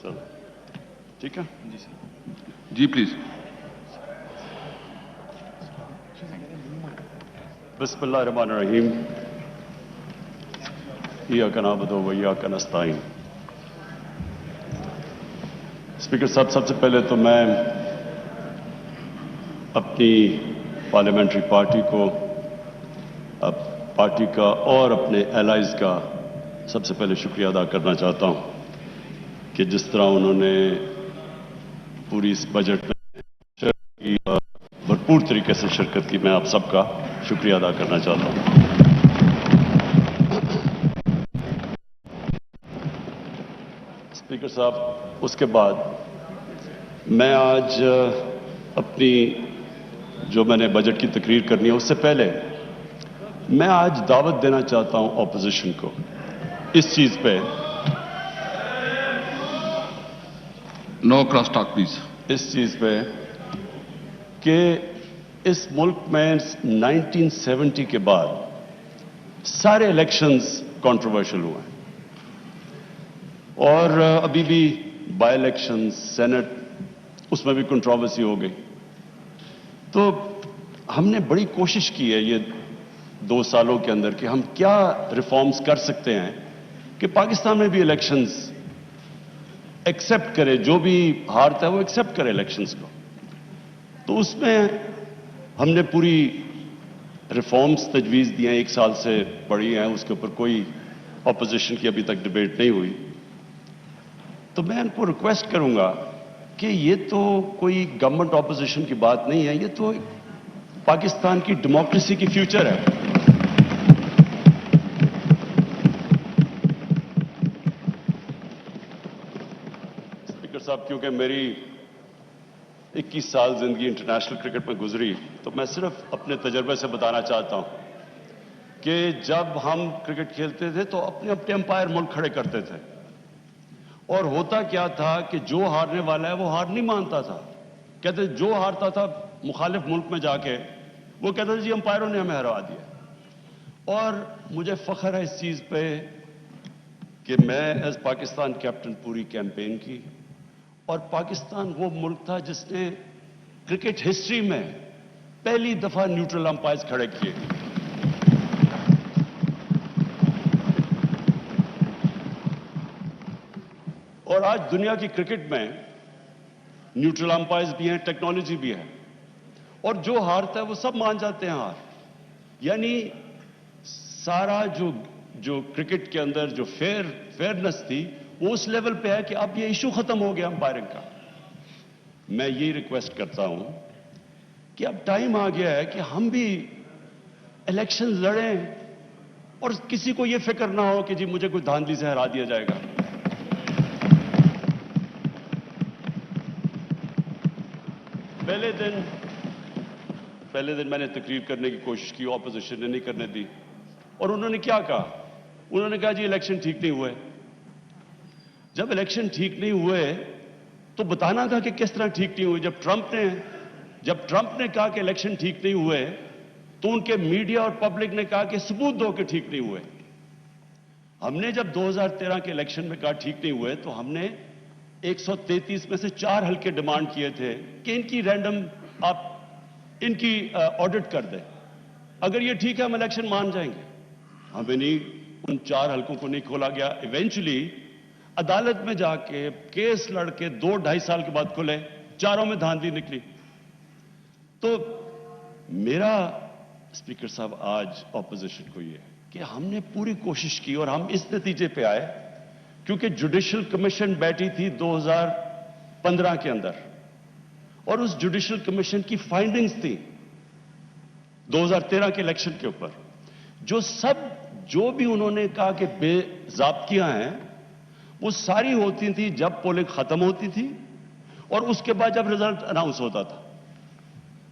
سر ٹھیک ہے جی سر جی پلیز. بسم اللہ الرحمن الرحیم. ایاک نعبد و ایاک نستعین. اسپیکر صاحب، سب سے پہلے تو میں اپنی پارلیمنٹری پارٹی کو، پارٹی کا اور اپنے الائز کا سب سے پہلے شکریہ ادا کرنا چاہتا ہوں کہ جس طرح انہوں نے پوری اس بجٹ میں شرکت کی، بھرپور طریقے سے شرکت کی. میں آپ سب کا شکریہ ادا کرنا چاہتا ہوں. اسپیکر صاحب، اس کے بعد میں آج اپنی جو میں نے بجٹ کی تقریر کرنی ہے اس سے پہلے میں آج دعوت دینا چاہتا ہوں اپوزیشن کو اس چیز پہ، نو کراس ٹاک پلیز. اس چیز پہ کہ اس ملک میں 1970 کے بعد سارے الیکشنز کنٹروورشل ہوئے ہیں، اور ابھی بھی بائی الیکشن سینٹ اس میں بھی کنٹروورسی ہو گئی. تو ہم نے بڑی کوشش کی ہے یہ 2 سالوں کے اندر کہ ہم کیا ریفارمز کر سکتے ہیں کہ پاکستان میں بھی الیکشنز ایکسپٹ کرے، جو بھی ہارتا ہے وہ ایکسپٹ کرے الیکشنز کو. تو اس میں ہم نے پوری ریفارمز تجویز دی ہیں، 1 سال سے پڑھی ہیں، اس کے اوپر کوئی اپوزیشن کی ابھی تک ڈیبیٹ نہیں ہوئی. تو میں ان کو ریکویسٹ کروں گا کہ یہ تو کوئی گورنمنٹ اپوزیشن کی بات نہیں ہے، یہ تو پاکستان کی ڈیموکریسی کی فیوچر ہے. اسپیکر صاحب، کیونکہ میری 21 سال زندگی انٹرنیشنل کرکٹ میں گزری، تو میں صرف اپنے تجربے سے بتانا چاہتا ہوں کہ جب ہم کرکٹ کھیلتے تھے تو اپنے اپنے امپائر ملک کھڑے کرتے تھے، اور ہوتا کیا تھا کہ جو ہارنے والا ہے وہ ہار نہیں مانتا تھا. کہتے جو ہارتا تھا مخالف ملک میں جا کے وہ کہتا تھا جی امپائروں نے ہمیں ہرا دیا. اور مجھے فخر ہے اس چیز پہ کہ میں ایز پاکستان کیپٹن پوری کیمپین کی، اور پاکستان وہ ملک تھا جس نے کرکٹ ہسٹری میں پہلی دفعہ نیوٹرل امپائرز کھڑے کیے. اور آج دنیا کی کرکٹ میں نیوٹرل امپائرز بھی ہیں، ٹیکنالوجی بھی ہے، اور جو ہارتا ہے وہ سب مان جاتے ہیں ہار. یعنی سارا جو کرکٹ کے اندر جو فیئرنس تھی وہ اس لیول پہ ہے کہ اب یہ ایشو ختم ہو گیا امپائرنگ کا. میں یہ ریکویسٹ کرتا ہوں کہ اب ٹائم آ گیا ہے کہ ہم بھی الیکشن لڑیں اور کسی کو یہ فکر نہ ہو کہ جی مجھے کوئی دھاندلی سے ہرا دیا جائے گا. پہلے دن میں نے تقریر کرنے کی کوشش کی، اپوزیشن نے نہیں کرنے دی، اور انہوں نے کیا کہا؟ انہوں نے کہا جی الیکشن ٹھیک نہیں ہوئے. جب الیکشن ٹھیک نہیں ہوئے تو بتانا تھا کہ کس طرح ٹھیک نہیں ہوئے. جب ٹرمپ نے کہا کہ الیکشن ٹھیک نہیں ہوئے تو ان کے میڈیا اور پبلک نے کہا کہ ثبوت دو کہ ٹھیک نہیں ہوئے. ہم نے جب 2013 کے الیکشن میں کہا ٹھیک نہیں ہوئے تو ہم نے 133 میں سے 4 حلقے ڈیمانڈ کیے تھے کہ ان کی رینڈم آپ ان کی آڈٹ کر دیں. اگر یہ ٹھیک ہے ہم الیکشن مان جائیں گے. ہمیں نہیں، ان 4 حلقوں کو نہیں کھولا گیا. ایونچولی عدالت میں جا کے کیس لڑ کے 2-2.5 سال کے بعد کھلے، 4 میں دھاندلی نکلی. تو میرا اسپیکر صاحب آج اپوزیشن کو یہ ہے کہ ہم نے پوری کوشش کی اور ہم اس نتیجے پہ آئے کیونکہ جوڈیشل کمیشن بیٹھی تھی 2015 کے اندر، اور اس جوڈیشل کمیشن کی فائنڈنگز تھی 2013 کے الیکشن کے اوپر، جو بھی انہوں نے کہا کہ بے ضابطیاں ہیں وہ ساری ہوتی تھی جب پولنگ ختم ہوتی تھی اور اس کے بعد جب رزلٹ اناؤنس ہوتا تھا.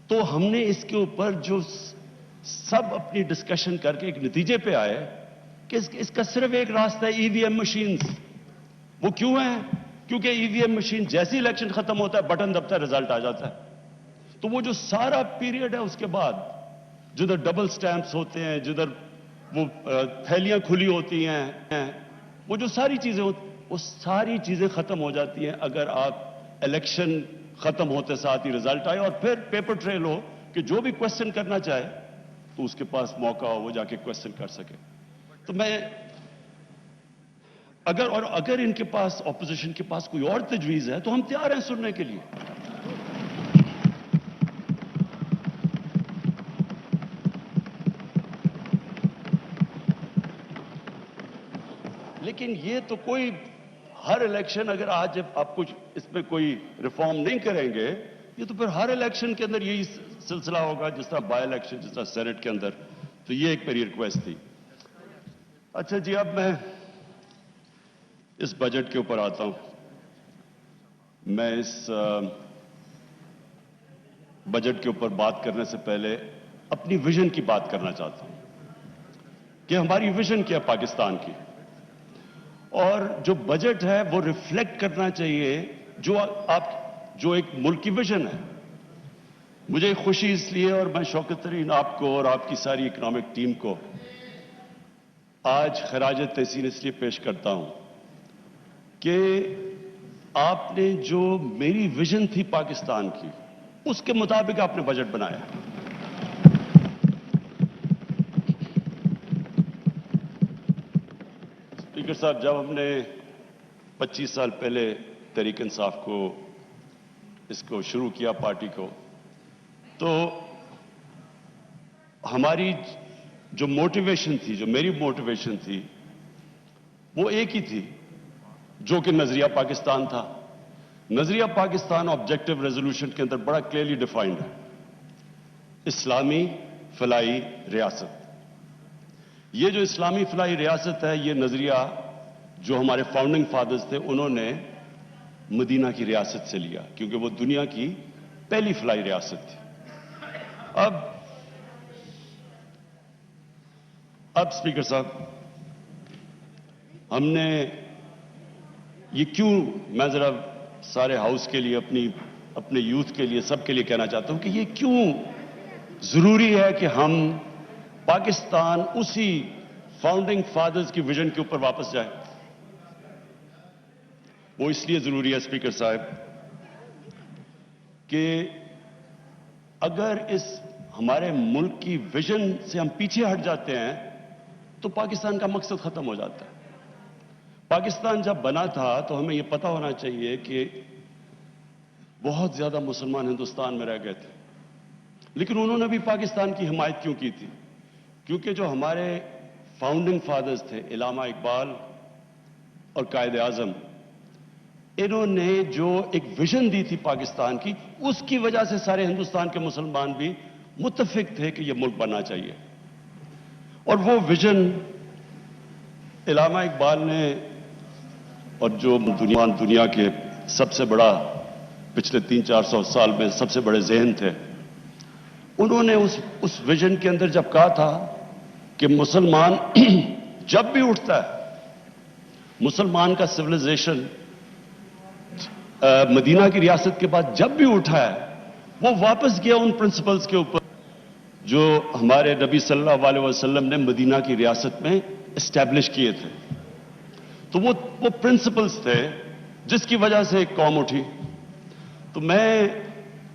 تو ہم نے اس کے اوپر جو سب اپنی ڈسکشن کر کے ایک نتیجے پہ آئے کہ اس کا صرف ایک راستہ ہے، ای وی ایم مشینز. وہ کیوں ہیں؟ کیونکہ ای وی ایم مشین جیسے الیکشن ختم ہوتا ہے بٹن دبتا ہے، رزلٹ آ جاتا ہے. تو وہ جو سارا پیریڈ ہے اس کے بعد جدھر ڈبل سٹیمپس ہوتے ہیں، جدھر وہ تھیلیاں کھلی ہوتی ہیں، وہ جو ساری چیزیں ہوتی وہ ساری چیزیں ختم ہو جاتی ہیں اگر آپ الیکشن ختم ہوتے ساتھ ہی رزلٹ آئے اور پھر پیپر ٹریل ہو کہ جو بھی کوشچن کرنا چاہے تو اس کے پاس موقع ہو وہ جا کے کوشچن کر سکے. تو میں اگر ان کے پاس اپوزیشن کے پاس کوئی اور تجویز ہے تو ہم تیار ہیں سننے کے لیے. لیکن یہ تو کوئی ہر الیکشن اگر آج آپ کچھ اس میں کوئی ریفارم نہیں کریں گے یہ تو پھر ہر الیکشن کے اندر یہی سلسلہ ہوگا جس طرح بائی الیکشن جس طرح سینٹ کے اندر. تو یہ ایک میری ریکویسٹ تھی. اچھا جی اب میں اس بجٹ کے اوپر آتا ہوں. میں اس بجٹ کے اوپر بات کرنے سے پہلے اپنی ویژن کی بات کرنا چاہتا ہوں کہ ہماری ویژن کیا پاکستان کی اور جو بجٹ ہے وہ ریفلیکٹ کرنا چاہیے جو ایک ملک کی ویژن ہے. مجھے خوشی اس لیے اور میں شوکت ترین آپ کو اور آپ کی ساری اکنامک ٹیم کو آج خراج تحسین اس لیے پیش کرتا ہوں کہ آپ نے جو میری ویژن تھی پاکستان کی اس کے مطابق آپ نے بجٹ بنایا. اسپیکر صاحب جب ہم نے 25 سال پہلے تحریک انصاف کو اس کو شروع کیا پارٹی کو تو ہماری جو موٹیویشن تھی جو میری موٹیویشن تھی وہ ایک ہی تھی جو کہ نظریہ پاکستان تھا. نظریہ پاکستان آبجیکٹو ریزولوشن کے اندر بڑا کلیئرلی ڈیفائنڈ ہے. اسلامی فلاحی ریاست. یہ جو اسلامی فلاحی ریاست ہے یہ نظریہ جو ہمارے فاؤنڈنگ فادرز تھے انہوں نے مدینہ کی ریاست سے لیا کیونکہ وہ دنیا کی پہلی فلاحی ریاست تھی. اب اسپیکر صاحب ہم نے یہ کیوں میں ذرا سارے ہاؤس کے لیے اپنے یوتھ کے لیے سب کے لیے کہنا چاہتا ہوں کہ یہ کیوں ضروری ہے کہ ہم پاکستان اسی فاؤنڈنگ فادرز کی ویژن کے اوپر واپس جائیں. وہ اس لیے ضروری ہے اسپیکر صاحب کہ اگر اس ہمارے ملک کی ویژن سے ہم پیچھے ہٹ جاتے ہیں تو پاکستان کا مقصد ختم ہو جاتا ہے. پاکستان جب بنا تھا تو ہمیں یہ پتا ہونا چاہیے کہ بہت زیادہ مسلمان ہندوستان میں رہ گئے تھے لیکن انہوں نے بھی پاکستان کی حمایت کیوں کی تھی؟ کیونکہ جو ہمارے فاؤنڈنگ فادرز تھے علامہ اقبال اور قائد اعظم انہوں نے جو ایک ویژن دی تھی پاکستان کی اس کی وجہ سے سارے ہندوستان کے مسلمان بھی متفق تھے کہ یہ ملک بننا چاہیے. اور وہ ویژن علامہ اقبال نے اور جو دنیا کے سب سے بڑا پچھلے 300-400 سال میں سب سے بڑے ذہن تھے انہوں نے اس ویژن کے اندر جب کہا تھا کہ مسلمان جب بھی اٹھتا ہے مسلمان کا سویلائزیشن مدینہ کی ریاست کے بعد جب بھی اٹھا ہے وہ واپس گیا ان پرنسپلز کے اوپر جو ہمارے نبی صلی اللہ علیہ وسلم نے مدینہ کی ریاست میں اسٹیبلش کیے تھے. تو وہ پرنسپلز تھے جس کی وجہ سے ایک قوم اٹھی. تو میں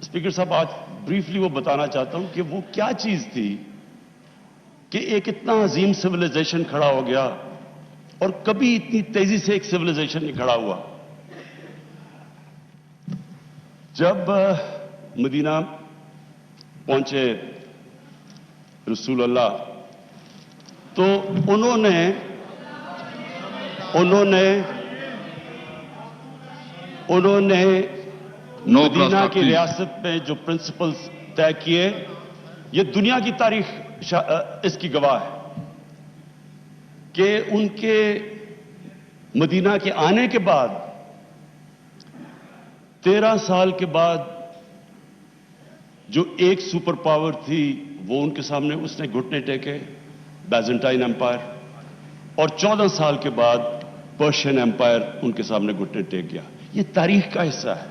اسپیکر صاحب آج بریفلی وہ بتانا چاہتا ہوں کہ وہ کیا چیز تھی کہ ایک اتنا عظیم سویلائزیشن کھڑا ہو گیا اور کبھی اتنی تیزی سے ایک سویلائزیشن نہیں کھڑا ہوا. جب مدینہ پہنچے رسول اللہ تو انہوں نے مدینہ کی ریاست میں جو پرنسپلز طے کیے یہ دنیا کی تاریخ اس کی گواہ ہے کہ ان کے مدینہ کے آنے کے بعد 13 سال کے بعد جو ایک سپر پاور تھی وہ ان کے سامنے اس نے گھٹنے ٹیکے بیزنٹائن ایمپائر اور 14 سال کے بعد پرشین ایمپائر ان کے سامنے گھٹنے ٹیک گیا. یہ تاریخ کا حصہ ہے.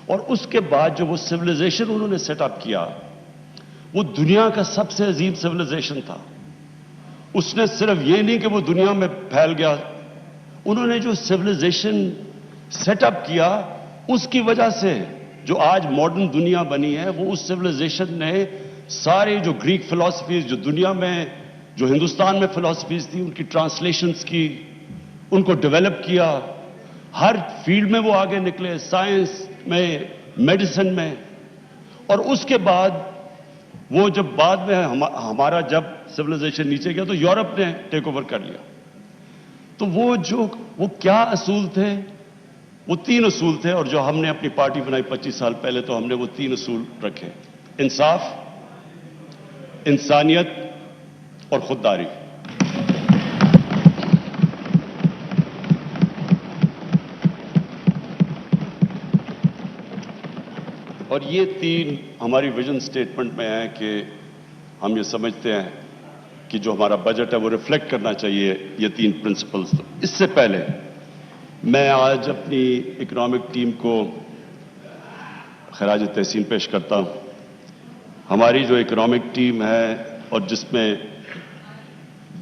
اور اس کے بعد جو وہ سویلائزیشن انہوں نے سیٹ اپ کیا وہ دنیا کا سب سے عظیم سویلائزیشن تھا. اس نے صرف یہ نہیں کہ وہ دنیا میں پھیل گیا انہوں نے جو سویلائزیشن سیٹ اپ کیا اس کی وجہ سے جو آج ماڈرن دنیا بنی ہے وہ اس سویلائزیشن نے سارے جو گریک فلسفیز جو دنیا میں جو ہندوستان میں فلسفیز تھی ان کی ٹرانسلیشنز کی ان کو ڈیولپ کیا ہر فیلڈ میں وہ آگے نکلے سائنس میں میڈیسن میں اور اس کے بعد وہ جب بعد میں ہمارا جب سویلائزیشن نیچے گیا تو یورپ نے ٹیک اوور کر لیا تو وہ کیا اصول تھے وہ 3 اصول تھے اور جو ہم نے اپنی پارٹی بنائی 25 سال پہلے تو ہم نے وہ 3 اصول رکھے انصاف انسانیت اور خودداری اور یہ 3 ہماری ویژن سٹیٹمنٹ میں ہیں کہ ہم یہ سمجھتے ہیں کہ جو ہمارا بجٹ ہے وہ ریفلیکٹ کرنا چاہیے یہ 3 پرنسپلز اس سے پہلے میں آج اپنی اکنامک ٹیم کو خراج تحسین پیش کرتا ہوں ہماری جو اکنامک ٹیم ہے اور جس میں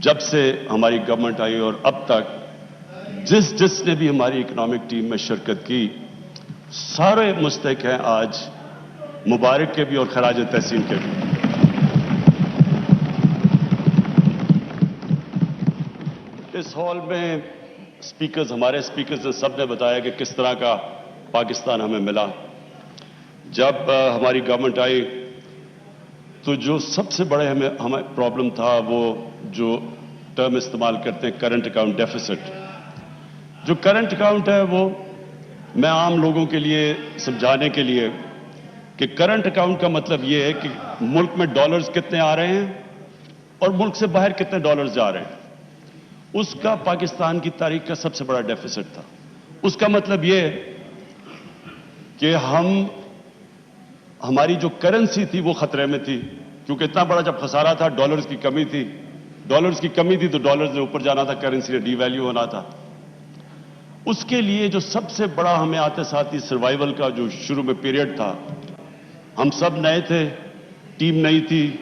جب سے ہماری گورنمنٹ آئی اور اب تک جس نے بھی ہماری اکنامک ٹیم میں شرکت کی سارے مستحق ہیں آج مبارک کے بھی اور خراج تحسین کے بھی اس ہال میں ہمارے اسپیکرز نے سب نے بتایا کہ کس طرح کا پاکستان ہمیں ملا جب ہماری گورنمنٹ آئی تو جو سب سے بڑے ہمیں پرابلم تھا وہ جو ٹرم استعمال کرتے ہیں کرنٹ اکاؤنٹ ڈیفیسٹ جو کرنٹ اکاؤنٹ ہے وہ میں عام لوگوں کے لیے سمجھانے کے لیے کہ کرنٹ اکاؤنٹ کا مطلب یہ ہے کہ ملک میں ڈالرز کتنے آ رہے ہیں اور ملک سے باہر کتنے ڈالرز جا رہے ہیں اس کا پاکستان کی تاریخ کا سب سے بڑا ڈیفیسٹ تھا اس کا مطلب یہ کہ ہماری جو کرنسی تھی وہ خطرے میں تھی کیونکہ اتنا بڑا جب خسارہ تھا ڈالرز کی کمی تھی تو ڈالرز نے اوپر جانا تھا کرنسی نے ڈی ویلیو ہونا تھا اس کے لیے جو سب سے بڑا ہمیں آتے ساتھ ہی سروائیول کا جو شروع میں پیریڈ تھا ہم سب نئے تھے ٹیم نہیں تھی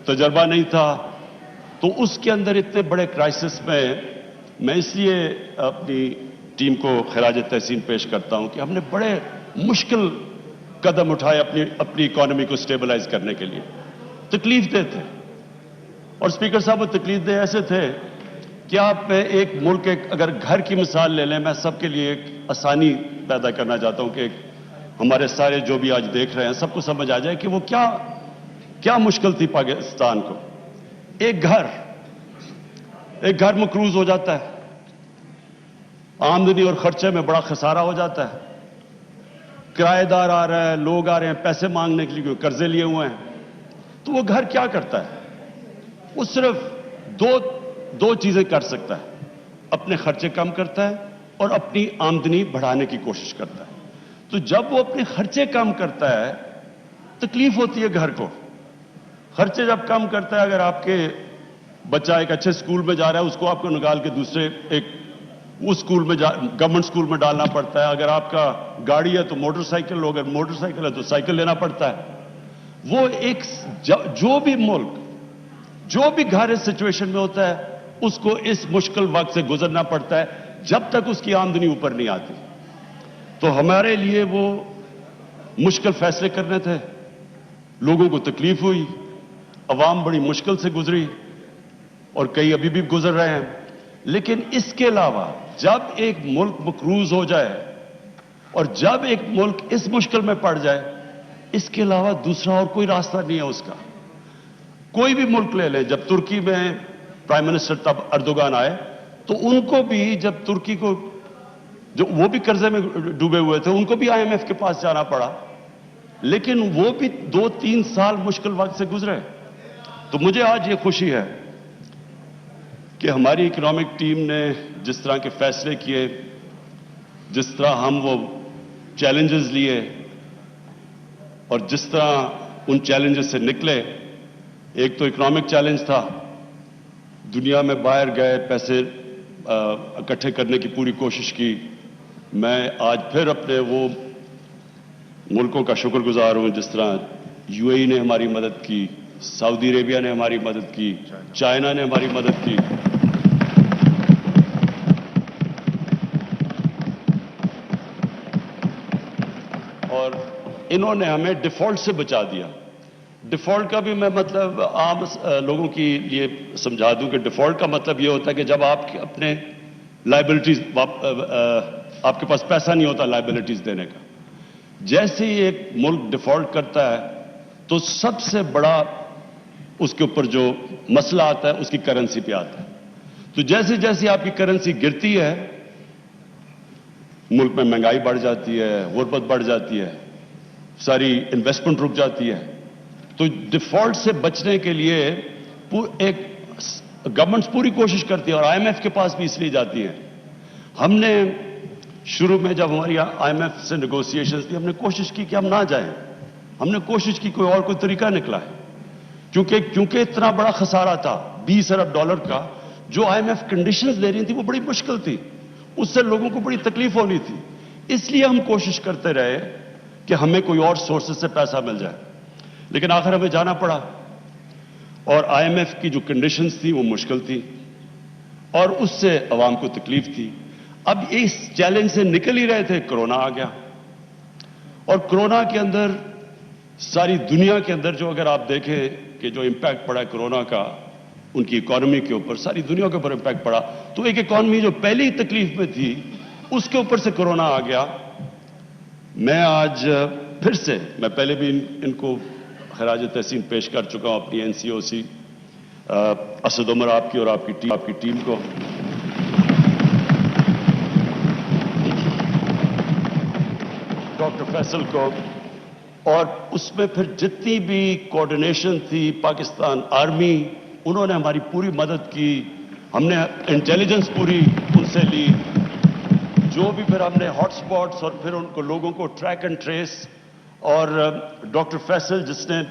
تجربہ نہیں تھا تو اس کے اندر اتنے بڑے کرائسس میں اس لیے اپنی ٹیم کو خراج تحسین پیش کرتا ہوں کہ ہم نے بڑے مشکل قدم اٹھائے اپنی اکانومی کو سٹیبلائز کرنے کے لیے تکلیف دہ تھے اور اسپیکر صاحب وہ تکلیف دہ ایسے تھے کہ آپ میں ایک ملک اگر گھر کی مثال لے لیں میں سب کے لیے ایک آسانی پیدا کرنا چاہتا ہوں کہ ہمارے سارے جو بھی آج دیکھ رہے ہیں سب کو سمجھ آ جائے کہ وہ کیا مشکل تھی پاکستان کو ایک گھر مقروض ہو جاتا ہے آمدنی اور خرچے میں بڑا خسارہ ہو جاتا ہے کرایہ دار آ رہا ہے لوگ آ رہے ہیں پیسے مانگنے کے لیے قرضے لیے ہوئے ہیں تو وہ گھر کیا کرتا ہے وہ صرف دو چیزیں کر سکتا ہے اپنے خرچے کم کرتا ہے اور اپنی آمدنی بڑھانے کی کوشش کرتا ہے تو جب وہ اپنے خرچے کم کرتا ہے تکلیف ہوتی ہے گھر کو خرچے جب کم کرتا ہے اگر آپ کے بچہ ایک اچھے سکول میں جا رہا ہے اس کو آپ کو نکال کے دوسرے اس سکول میں گورنمنٹ سکول میں ڈالنا پڑتا ہے اگر آپ کا گاڑی ہے تو موٹر سائیکل ہو اگر موٹر سائیکل ہے تو سائیکل لینا پڑتا ہے وہ جو بھی گھر اس سچویشن میں ہوتا ہے اس کو اس مشکل وقت سے گزرنا پڑتا ہے جب تک اس کی آمدنی اوپر نہیں آتی تو ہمارے لیے وہ مشکل فیصلے کرنے تھے لوگوں کو تکلیف ہوئی عوام بڑی مشکل سے گزری اور کئی ابھی بھی گزر رہے ہیں لیکن اس کے علاوہ جب ایک ملک مقروض ہو جائے اور جب ایک ملک اس مشکل میں پڑ جائے اس کے علاوہ دوسرا اور کوئی راستہ نہیں ہے اس کا کوئی بھی ملک لے لیں جب ترکی میں پرائم منسٹر تب اردوغان آئے تو ان کو بھی جب ترکی کو جو وہ بھی قرضے میں ڈوبے ہوئے تھے ان کو بھی IMF کے پاس جانا پڑا لیکن وہ بھی 2-3 سال مشکل وقت سے گزرے تو مجھے آج یہ خوشی ہے کہ ہماری اکنامک ٹیم نے جس طرح کے فیصلے کیے جس طرح ہم وہ چیلنجز لیے اور جس طرح ان چیلنجز سے نکلے ایک تو اکنامک چیلنج تھا دنیا میں باہر گئے پیسے اکٹھے کرنے کی پوری کوشش کی میں آج پھر اپنے وہ ملکوں کا شکر گزار ہوں جس طرح UAE نے ہماری مدد کی سعودی عربیہ نے ہماری مدد کی چائنا نے ہماری مدد کی اور انہوں نے ہمیں ڈیفالٹ سے بچا دیا. ڈیفالٹ کا بھی میں مطلب عام لوگوں کی لیے سمجھا دوں کہ ڈیفالٹ کا مطلب یہ ہوتا ہے کہ جب آپ اپنے لائبلٹیز آپ کے پاس پیسہ نہیں ہوتا لائبلٹیز دینے کا. جیسے ہی ایک ملک ڈیفالٹ کرتا ہے تو سب سے بڑا اس کے اوپر جو مسئلہ آتا ہے اس کی کرنسی پہ آتا ہے. تو جیسے جیسے آپ کی کرنسی گرتی ہے ملک میں مہنگائی بڑھ جاتی ہے, غربت بڑھ جاتی ہے, ساری انویسٹمنٹ رک جاتی ہے. تو ڈیفالٹ سے بچنے کے لیے ایک گورنمنٹس پوری کوشش کرتی ہے اور آئی ایم ایف کے پاس بھی اس لیے جاتی ہے. ہم نے شروع میں جب ہماری آئی ایم ایف سے نیگوسیشنز تھی ہم نے کوشش کی کہ ہم نہ جائیں. ہم نے کوشش کی کوئی طریقہ نکلا ہے کیونکہ اتنا بڑا خسارہ تھا $20 ارب کا. جو آئی ایم ایف کنڈیشنز لے رہی تھی وہ بڑی مشکل تھی, اس سے لوگوں کو بڑی تکلیف ہونی تھی. اس لیے ہم کوشش کرتے رہے کہ ہمیں کوئی اور سورسز سے پیسہ مل جائے, لیکن آخر ہمیں جانا پڑا. اور آئی ایم ایف کی جو کنڈیشنز تھی وہ مشکل تھی اور اس سے عوام کو تکلیف تھی. اب اس چیلنج سے نکل ہی رہے تھے, کرونا آ گیا. اور کرونا کے اندر ساری دنیا کے اندر جو اگر آپ دیکھیں کہ جو امپیکٹ پڑا ہے کرونا کا ان کی اکانومی کے اوپر, ساری دنیا کے اوپر امپیکٹ پڑا. تو ایک اکانومی جو پہلی تکلیف میں تھی اس کے اوپر سے کرونا آ گیا. میں آج پھر سے میں پہلے بھی ان کو خراج تحسین پیش کر چکا ہوں اپنی این سی او سی اسد عمر آپ کی اور آپ کی ٹیم کو. ڈاکٹر فیصل کو, اور اس میں پھر جتنی بھی کوآرڈینیشن تھی پاکستان آرمی, انہوں نے ہماری پوری مدد کی. ہم نے انٹیلیجنس پوری ان سے لی. جو بھی پھر ہم نے ہاٹ سپاٹس اور پھر ان کو لوگوں کو ٹریک اینڈ ٹریس, اور ڈاکٹر فیصل جس نے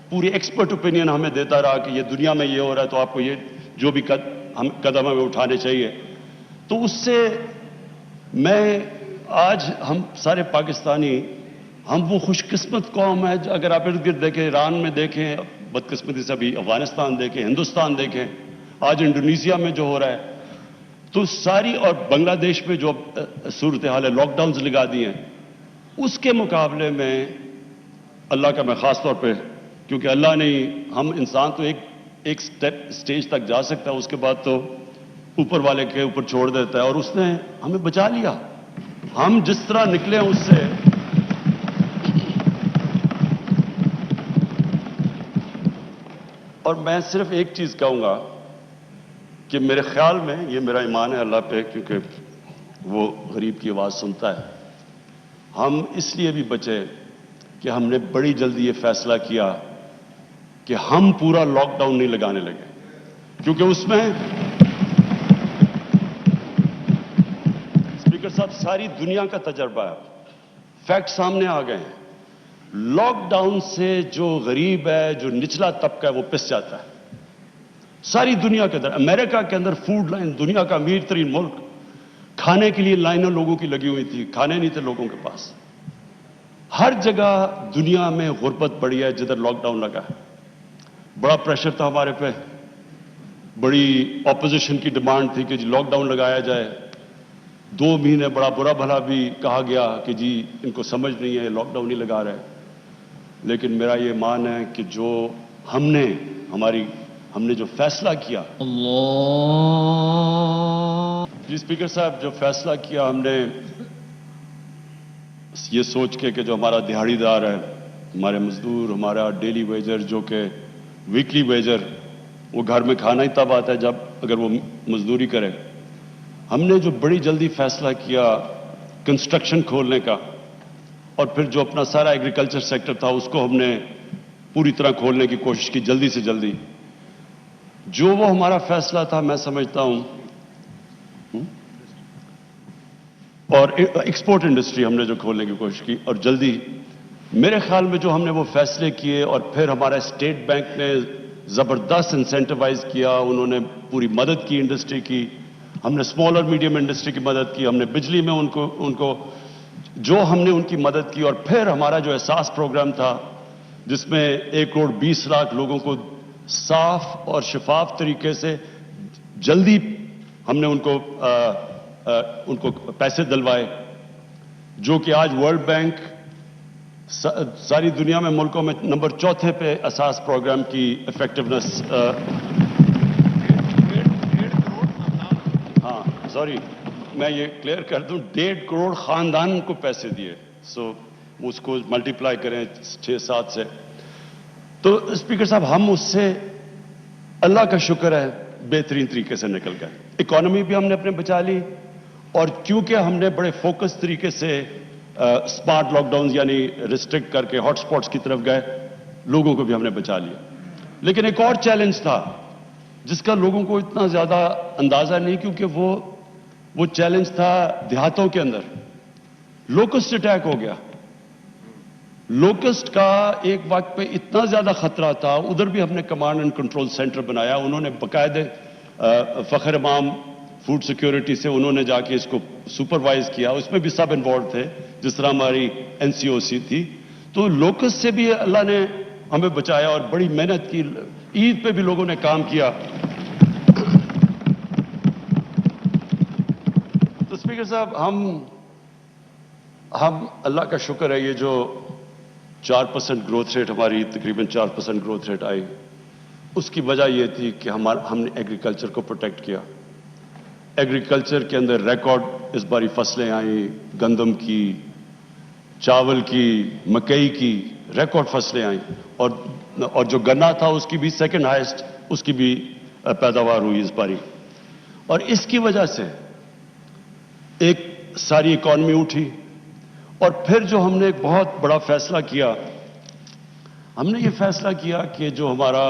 پوری ایکسپرٹ اوپینین ہمیں دیتا رہا کہ یہ دنیا میں یہ ہو رہا ہے تو آپ کو یہ جو بھی قدم ہمیں اٹھانے چاہیے. تو اس سے میں آج ہم سارے پاکستانی ہم وہ خوش قسمت قوم ہے. اگر آپ ارد گرد دیکھیں, ایران میں دیکھیں بدقسمتی سے, ابھی افغانستان دیکھیں, ہندوستان دیکھیں, آج انڈونیشیا میں جو ہو رہا ہے, تو ساری, اور بنگلہ دیش میں جو صورتحال ہے, لاک ڈاؤنز لگا دی ہیں, اس کے مقابلے میں اللہ کا میں خاص طور پہ, کیونکہ اللہ نے, ہم انسان تو ایک سٹیج تک جا سکتا ہے, اس کے بعد تو اوپر والے کے اوپر چھوڑ دیتا ہے, اور اس نے ہمیں بچا لیا. ہم جس طرح نکلے اس سے, اور میں صرف ایک چیز کہوں گا کہ میرے خیال میں, یہ میرا ایمان ہے اللہ پہ کیونکہ وہ غریب کی آواز سنتا ہے, ہم اس لیے بھی بچے کہ ہم نے بڑی جلدی یہ فیصلہ کیا کہ ہم پورا لاک ڈاؤن نہیں لگانے لگے, کیونکہ اس میں اسپیکر صاحب ساری دنیا کا تجربہ ہے, فیکٹ سامنے آ گئے ہیں. لاک ڈاؤن سے جو غریب ہے, جو نچلا طبقہ ہے, وہ پس جاتا ہے. ساری دنیا کے اندر, امریکہ کے اندر فوڈ لائن, دنیا کا امیر ترین ملک, کھانے کے لیے لائنیں لوگوں کی لگی ہوئی تھی, کھانے نہیں تھے لوگوں کے پاس. ہر جگہ دنیا میں غربت بڑھی ہے جدھر لاک ڈاؤن لگا ہے. بڑا پریشر تھا ہمارے پہ, بڑی اپوزیشن کی ڈیمانڈ تھی کہ جی لاک ڈاؤن لگایا جائے. 2 مہینے بڑا برا بھلا بھی کہا گیا کہ جی ان کو سمجھ نہیں ہے, لاک ڈاؤن نہیں لگا رہے. لیکن میرا یہ مان ہے کہ جو ہم نے جو فیصلہ کیا, جی اسپیکر صاحب, جو فیصلہ کیا ہم نے یہ سوچ کے کہ جو ہمارا دہاڑی دار ہے, ہمارے مزدور, ہمارا ڈیلی ویجر جو کہ ویکلی ویجر, وہ گھر میں کھانا ہی تب آتا ہے جب اگر وہ مزدوری کرے. ہم نے جو بڑی جلدی فیصلہ کیا کنسٹرکشن کھولنے کا, اور پھر جو اپنا سارا ایگریکلچر سیکٹر تھا اس کو ہم نے پوری طرح کھولنے کی کوشش کی جلدی سے جلدی. جو وہ ہمارا فیصلہ تھا میں سمجھتا ہوں, اور ایکسپورٹ انڈسٹری ہم نے جو کھولنے کی کوشش کی اور جلدی, میرے خیال میں جو ہم نے وہ فیصلے کیے, اور پھر ہمارا اسٹیٹ بینک نے زبردست انسینٹیوائز کیا, انہوں نے پوری مدد کی انڈسٹری کی. ہم نے اسمال اور میڈیم انڈسٹری کی مدد کی, ہم نے بجلی میں ان کو جو ہم نے ان کی مدد کی. اور پھر ہمارا جو احساس پروگرام تھا جس میں 1,20,00,000 لوگوں کو صاف اور شفاف طریقے سے جلدی ہم نے ان کو پیسے دلوائے, جو کہ آج ورلڈ بینک ساری دنیا میں ملکوں میں نمبر 4 پہ اساس پروگرام کی افیکٹونیس. ہاں سوری میں یہ کلیئر کر دوں, 1.5 کروڑ خاندان کو پیسے دیے. سو اس کو ملٹیپلائی کریں 6-7 سے. تو اسپیکر صاحب ہم اس سے اللہ کا شکر ہے بہترین طریقے سے نکل گئے. اکانومی بھی ہم نے اپنے بچا لی, اور کیونکہ ہم نے بڑے فوکس طریقے سے اسمارٹ لاک ڈاؤن یعنی ریسٹرکٹ کر کے ہاٹ سپاٹس کی طرف گئے, لوگوں کو بھی ہم نے بچا لیا. لیکن ایک اور چیلنج تھا جس کا لوگوں کو اتنا زیادہ اندازہ نہیں, کیونکہ وہ چیلنج تھا دیہاتوں کے اندر. لوکسٹ اٹیک ہو گیا. لوکسٹ کا ایک وقت پہ اتنا زیادہ خطرہ تھا, ادھر بھی ہم نے کمانڈ اینڈ کنٹرول سینٹر بنایا. انہوں نے باقاعدہ فخر امام فوڈ سیکیورٹی سے انہوں نے جا کے اس کو سپروائز کیا. اس میں بھی سب انوالوڈ تھے, جس طرح ہماری NCOC تھی. تو لوکسٹ سے بھی اللہ نے ہمیں بچایا اور بڑی محنت کی. عید پہ بھی لوگوں نے کام کیا. تو اسپیکر صاحب ہم اللہ کا شکر ہے, یہ جو 4% گروتھ ریٹ ہماری تقریباً 4% گروتھ ریٹ آئی, اس کی وجہ یہ تھی کہ ہم نے ایگریکلچر کو پروٹیکٹ کیا. ایگریکلچر کے اندر ریکارڈ اس باری فصلیں آئیں, گندم کی, چاول کی, مکئی کی ریکارڈ فصلیں آئیں, اور جو گنا تھا اس کی بھی سیکنڈ ہائیسٹ اس کی بھی پیداوار ہوئی اس باری. اور اس کی وجہ سے ایک ساری اکانومی اٹھی. اور پھر جو ہم نے ایک بہت بڑا فیصلہ کیا, ہم نے یہ فیصلہ کیا کہ جو ہمارا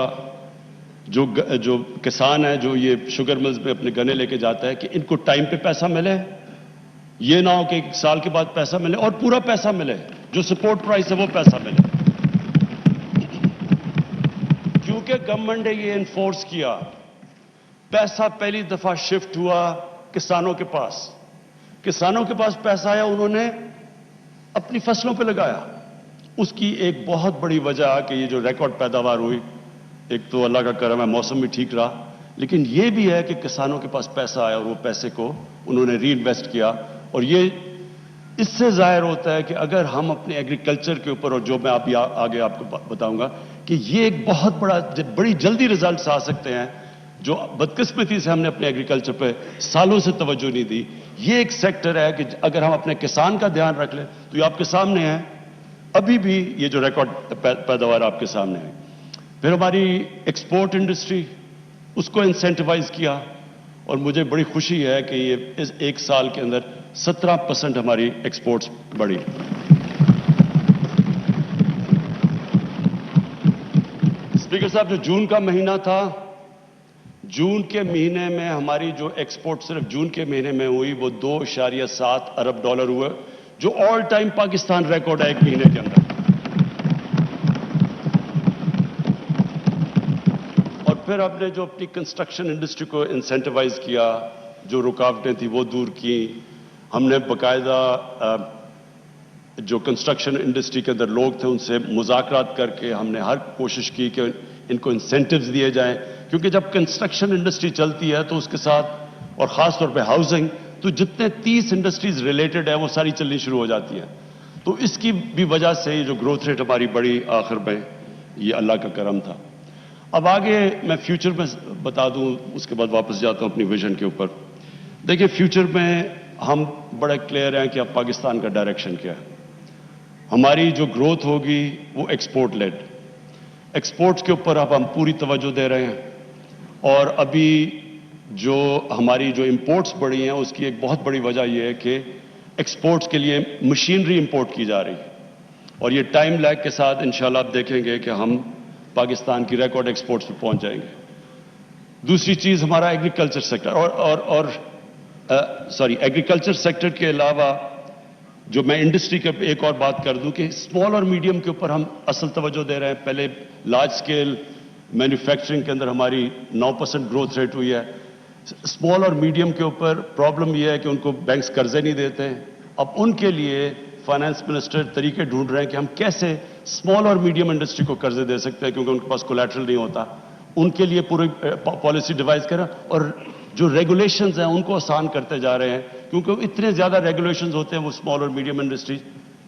جو کسان ہے جو یہ شوگر ملز پہ اپنے گنے لے کے جاتا ہے, کہ ان کو ٹائم پہ پیسہ ملے. یہ نہ ہو کہ 1 سال کے بعد پیسہ ملے اور پورا پیسہ ملے, جو سپورٹ پرائس ہے وہ پیسہ ملے. کیونکہ گورنمنٹ نے یہ انفورس کیا, پیسہ پہلی دفعہ شفٹ ہوا کسانوں کے پاس. کسانوں کے پاس پیسہ آیا, انہوں نے اپنی فصلوں پہ لگایا. اس کی ایک بہت بڑی وجہ کہ یہ جو ریکارڈ پیداوار ہوئی, ایک تو اللہ کا کرم ہے موسم بھی ٹھیک رہا, لیکن یہ بھی ہے کہ کسانوں کے پاس پیسہ آیا اور وہ پیسے کو انہوں نے ری انویسٹ کیا. اور یہ اس سے ظاہر ہوتا ہے کہ اگر ہم اپنے ایگریکلچر کے اوپر, اور جو میں آگے آپ کو بتاؤں گا, کہ یہ ایک بہت بڑی جلدی ریزلٹس آ سکتے ہیں, جو بدقسمتی سے ہم نے اپنے ایگریکلچر پہ سالوں سے توجہ نہیں دی. یہ ایک سیکٹر ہے کہ اگر ہم اپنے کسان کا دھیان رکھ لیں تو یہ آپ کے سامنے ہے. ابھی بھی یہ جو ریکارڈ پیداوار آپ کے سامنے ہے. پھر ہماری ایکسپورٹ انڈسٹری, اس کو انسینٹیوائز کیا, اور مجھے بڑی خوشی ہے کہ یہ اس 1 سال کے اندر 17% ہماری ایکسپورٹس بڑھی. اسپیکر صاحب, جو جون کا مہینہ تھا, جون کے مہینے میں ہماری جو ایکسپورٹ صرف جون کے مہینے میں ہوئی وہ $2.7 ارب ہوئے, جو آل ٹائم پاکستان ریکارڈ ہے ایک مہینے کے اندر. اور پھر ہم نے جو اپنی کنسٹرکشن انڈسٹری کو انسینٹیوائز کیا, جو رکاوٹیں تھیں وہ دور کی. ہم نے باقاعدہ جو کنسٹرکشن انڈسٹری کے اندر لوگ تھے ان سے مذاکرات کر کے ہم نے ہر کوشش کی کہ ان کو انسینٹیوز دیے جائیں, کیونکہ جب کنسٹرکشن انڈسٹری چلتی ہے تو اس کے ساتھ, اور خاص طور پہ ہاؤسنگ, تو جتنے 30 انڈسٹریز ریلیٹڈ ہیں وہ ساری چلنی شروع ہو جاتی ہیں. تو اس کی بھی وجہ سے یہ جو گروتھ ریٹ ہماری بڑی آخر میں, یہ اللہ کا کرم تھا. اب آگے میں فیوچر میں بتا دوں, اس کے بعد واپس جاتا ہوں اپنی ویژن کے اوپر. دیکھیں فیوچر میں ہم بڑے کلیئر ہیں کہ اب پاکستان کا ڈائریکشن کیا ہے. ہماری جو گروتھ ہوگی وہ ایکسپورٹ لیڈ, ایکسپورٹس کے اوپر اب ہم پوری توجہ دے رہے ہیں. اور ابھی جو ہماری جو امپورٹس بڑھی ہیں اس کی ایک بہت بڑی وجہ یہ ہے کہ ایکسپورٹس کے لیے مشینری امپورٹ کی جا رہی ہے, اور یہ ٹائم لیگ کے ساتھ انشاءاللہ آپ دیکھیں گے کہ ہم پاکستان کی ریکارڈ ایکسپورٹس پہ پہنچ جائیں گے. دوسری چیز ہمارا ایگریکلچر سیکٹر, ایگریکلچر سیکٹر کے علاوہ جو میں انڈسٹری کے ایک اور بات کر دوں کہ اسمال اور میڈیم کے اوپر ہم اصل توجہ دے رہے ہیں. پہلے لارج اسکیل مینوفیکچرنگ کے اندر ہماری 9% گروتھ ریٹ ہوئی ہے. اسمال اور میڈیم کے اوپر پرابلم یہ ہے کہ ان کو بینکس قرضے نہیں دیتے ہیں. اب ان کے لیے فائنانس منسٹر طریقے ڈھونڈ رہے ہیں کہ ہم کیسے اسمال اور میڈیم انڈسٹری کو قرضے دے سکتے ہیں, کیونکہ ان کے پاس کولیٹرل نہیں ہوتا. ان کے لیے پوری پالیسی ڈیوائز کریں, اور جو ریگولیشنز ہیں ان کو آسان کرتے جا رہے ہیں, کیونکہ اتنے زیادہ ریگولیشنز ہوتے ہیں وہ اسمال اور میڈیم انڈسٹری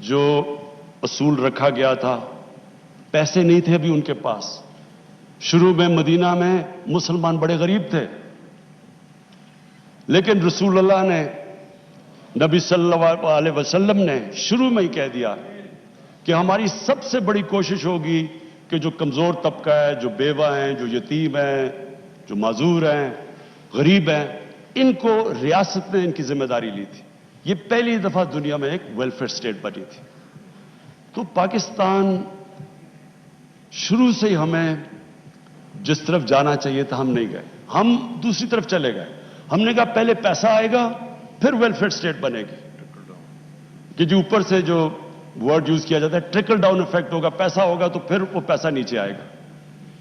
جو اصول رکھا گیا تھا، پیسے نہیں تھے ابھی ان کے پاس. شروع میں مدینہ میں مسلمان بڑے غریب تھے، لیکن رسول اللہ نے، نبی صلی اللہ علیہ وسلم نے شروع میں ہی کہہ دیا کہ ہماری سب سے بڑی کوشش ہوگی کہ جو کمزور طبقہ ہے، جو بیوہ ہیں، جو یتیم ہیں، جو معذور ہیں، غریب ہیں، ان کو ریاست نے ان کی ذمہ داری لی تھی. یہ پہلی دفعہ دنیا میں ایک ویلفیئر اسٹیٹ بنی تھی. تو پاکستان شروع سے ہی ہمیں جس طرف جانا چاہیے تھا ہم نہیں گئے، ہم دوسری طرف چلے گئے. ہم نے کہا پہلے پیسہ آئے گا پھر ویلفیئر اسٹیٹ بنے گی، کہ جو اوپر سے جو ورڈ یوز کیا جاتا ہے ٹرکل ڈاؤن افیکٹ ہوگا، پیسہ ہوگا تو پھر وہ پیسہ نیچے آئے گا.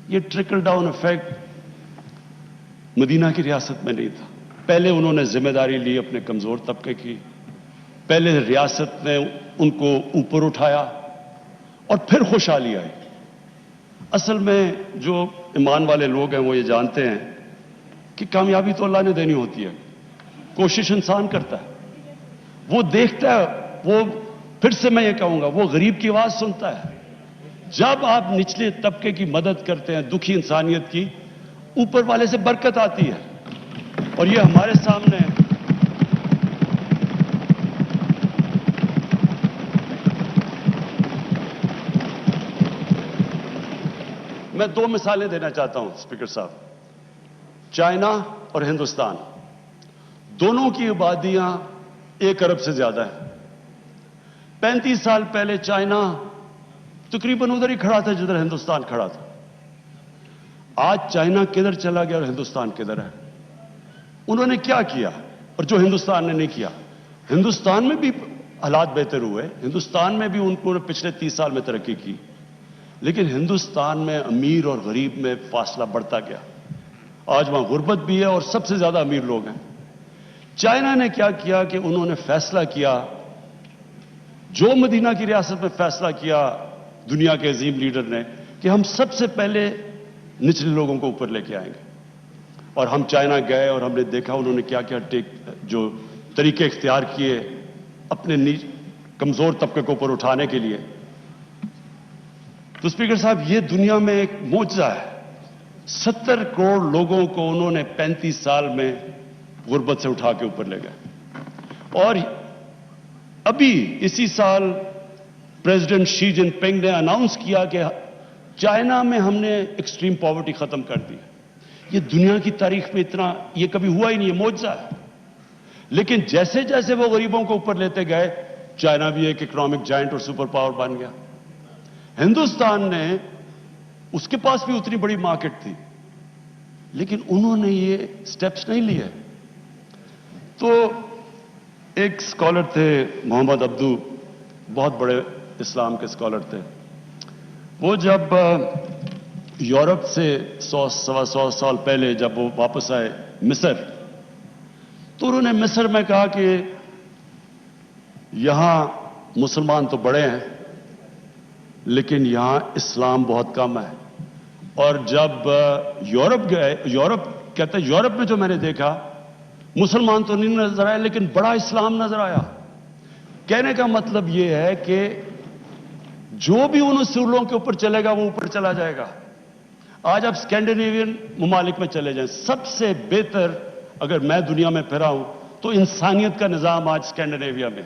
یہ ٹرکل ڈاؤن افیکٹ مدینہ کی ریاست میں نہیں تھا. پہلے انہوں نے ذمہ داری لی اپنے کمزور طبقے کی، پہلے ریاست نے ان کو اوپر اٹھایا اور پھر خوشحالی آئی. اصل میں جو ایمان والے لوگ ہیں وہ یہ جانتے ہیں کہ کامیابی تو اللہ نے دینی ہوتی ہے، کوشش انسان کرتا ہے، وہ دیکھتا ہے. وہ پھر سے میں یہ کہوں گا، وہ غریب کی آواز سنتا ہے. جب آپ نچلے طبقے کی مدد کرتے ہیں، دکھی انسانیت کی، اوپر والے سے برکت آتی ہے. اور یہ ہمارے سامنے ہے. میں دو مثالیں دینا چاہتا ہوں اسپیکر صاحب. چائنا اور ہندوستان دونوں کی آبادیاں 1 ارب سے زیادہ ہیں. 35 سال پہلے چائنا تقریباً ادھر ہی کھڑا تھا جدھر ہندوستان کھڑا تھا. آج چائنا کدھر چلا گیا اور ہندوستان کدھر ہے؟ انہوں نے کیا کیا اور جو ہندوستان نے نہیں کیا؟ ہندوستان میں بھی حالات بہتر ہوئے، ہندوستان میں بھی ان کو پچھلے 30 سال میں ترقی کی، لیکن ہندوستان میں امیر اور غریب میں فاصلہ بڑھتا گیا. آج وہاں غربت بھی ہے اور سب سے زیادہ امیر لوگ ہیں. چائنا نے کیا کیا کہ انہوں نے فیصلہ کیا، جو مدینہ کی ریاست میں فیصلہ کیا دنیا کے عظیم لیڈر نے، کہ ہم سب سے پہلے نچلے لوگوں کو اوپر لے کے آئیں گے. اور ہم چائنا گئے اور ہم نے دیکھا انہوں نے کیا کیا جو طریقے اختیار کیے اپنے کمزور طبقے کو اوپر اٹھانے کے لیے. تو اسپیکر صاحب یہ دنیا میں ایک معجزہ ہے. 70 کروڑ لوگوں کو انہوں نے 35 سال میں غربت سے اٹھا کے اوپر لے گئے. اور ابھی اسی سال پریزیڈنٹ شی جن پنگ نے اناؤنس کیا کہ چائنا میں ہم نے ایکسٹریم پاورٹی ختم کر دی. یہ دنیا کی تاریخ میں اتنا یہ کبھی ہوا ہی نہیں، یہ معجزہ ہے. لیکن جیسے جیسے وہ غریبوں کو اوپر لیتے گئے، چائنا بھی ایک اکنامک جائنٹ اور سپر پاور بن گیا. ہندوستان نے، اس کے پاس بھی اتنی بڑی مارکیٹ تھی، لیکن انہوں نے یہ سٹیپس نہیں لیے. تو ایک سکالر تھے محمد عبدو، بہت بڑے اسلام کے سکالر تھے. وہ جب یورپ سے 100-125 سال پہلے جب وہ واپس آئے مصر، تو انہوں نے مصر میں کہا کہ یہاں مسلمان تو بڑے ہیں لیکن یہاں اسلام بہت کم ہے. اور جب یورپ گئے، کہتے ہیں یورپ میں جو میں نے دیکھا مسلمان تو نہیں نظر آئے لیکن بڑا اسلام نظر آیا. کہنے کا مطلب یہ ہے کہ جو بھی ان اصولوں کے اوپر چلے گا وہ اوپر چلا جائے گا. آج آپ اسکینڈینیوین ممالک میں چلے جائیں، سب سے بہتر اگر میں دنیا میں پھرا ہوں تو انسانیت کا نظام آج اسکینڈینیویا میں.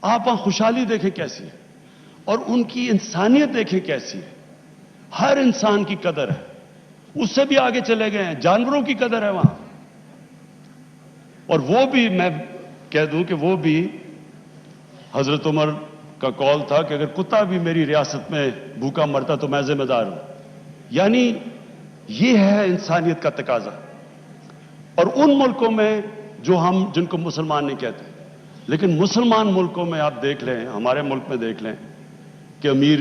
آپ وہاں خوشحالی دیکھیں کیسی ہے اور ان کی انسانیت دیکھیں کیسی ہے. ہر انسان کی قدر ہے. اس سے بھی آگے چلے گئے ہیں، جانوروں کی قدر ہے وہاں. اور وہ بھی میں کہہ دوں کہ وہ بھی حضرت عمر کا قول تھا کہ اگر کتا بھی میری ریاست میں بھوکا مرتا تو میں ذمہ دار ہوں. یعنی یہ ہے انسانیت کا تقاضا. اور ان ملکوں میں جو جن کو مسلمان نہیں کہتے، لیکن مسلمان ملکوں میں آپ دیکھ لیں، ہمارے ملک میں دیکھ لیں کہ امیر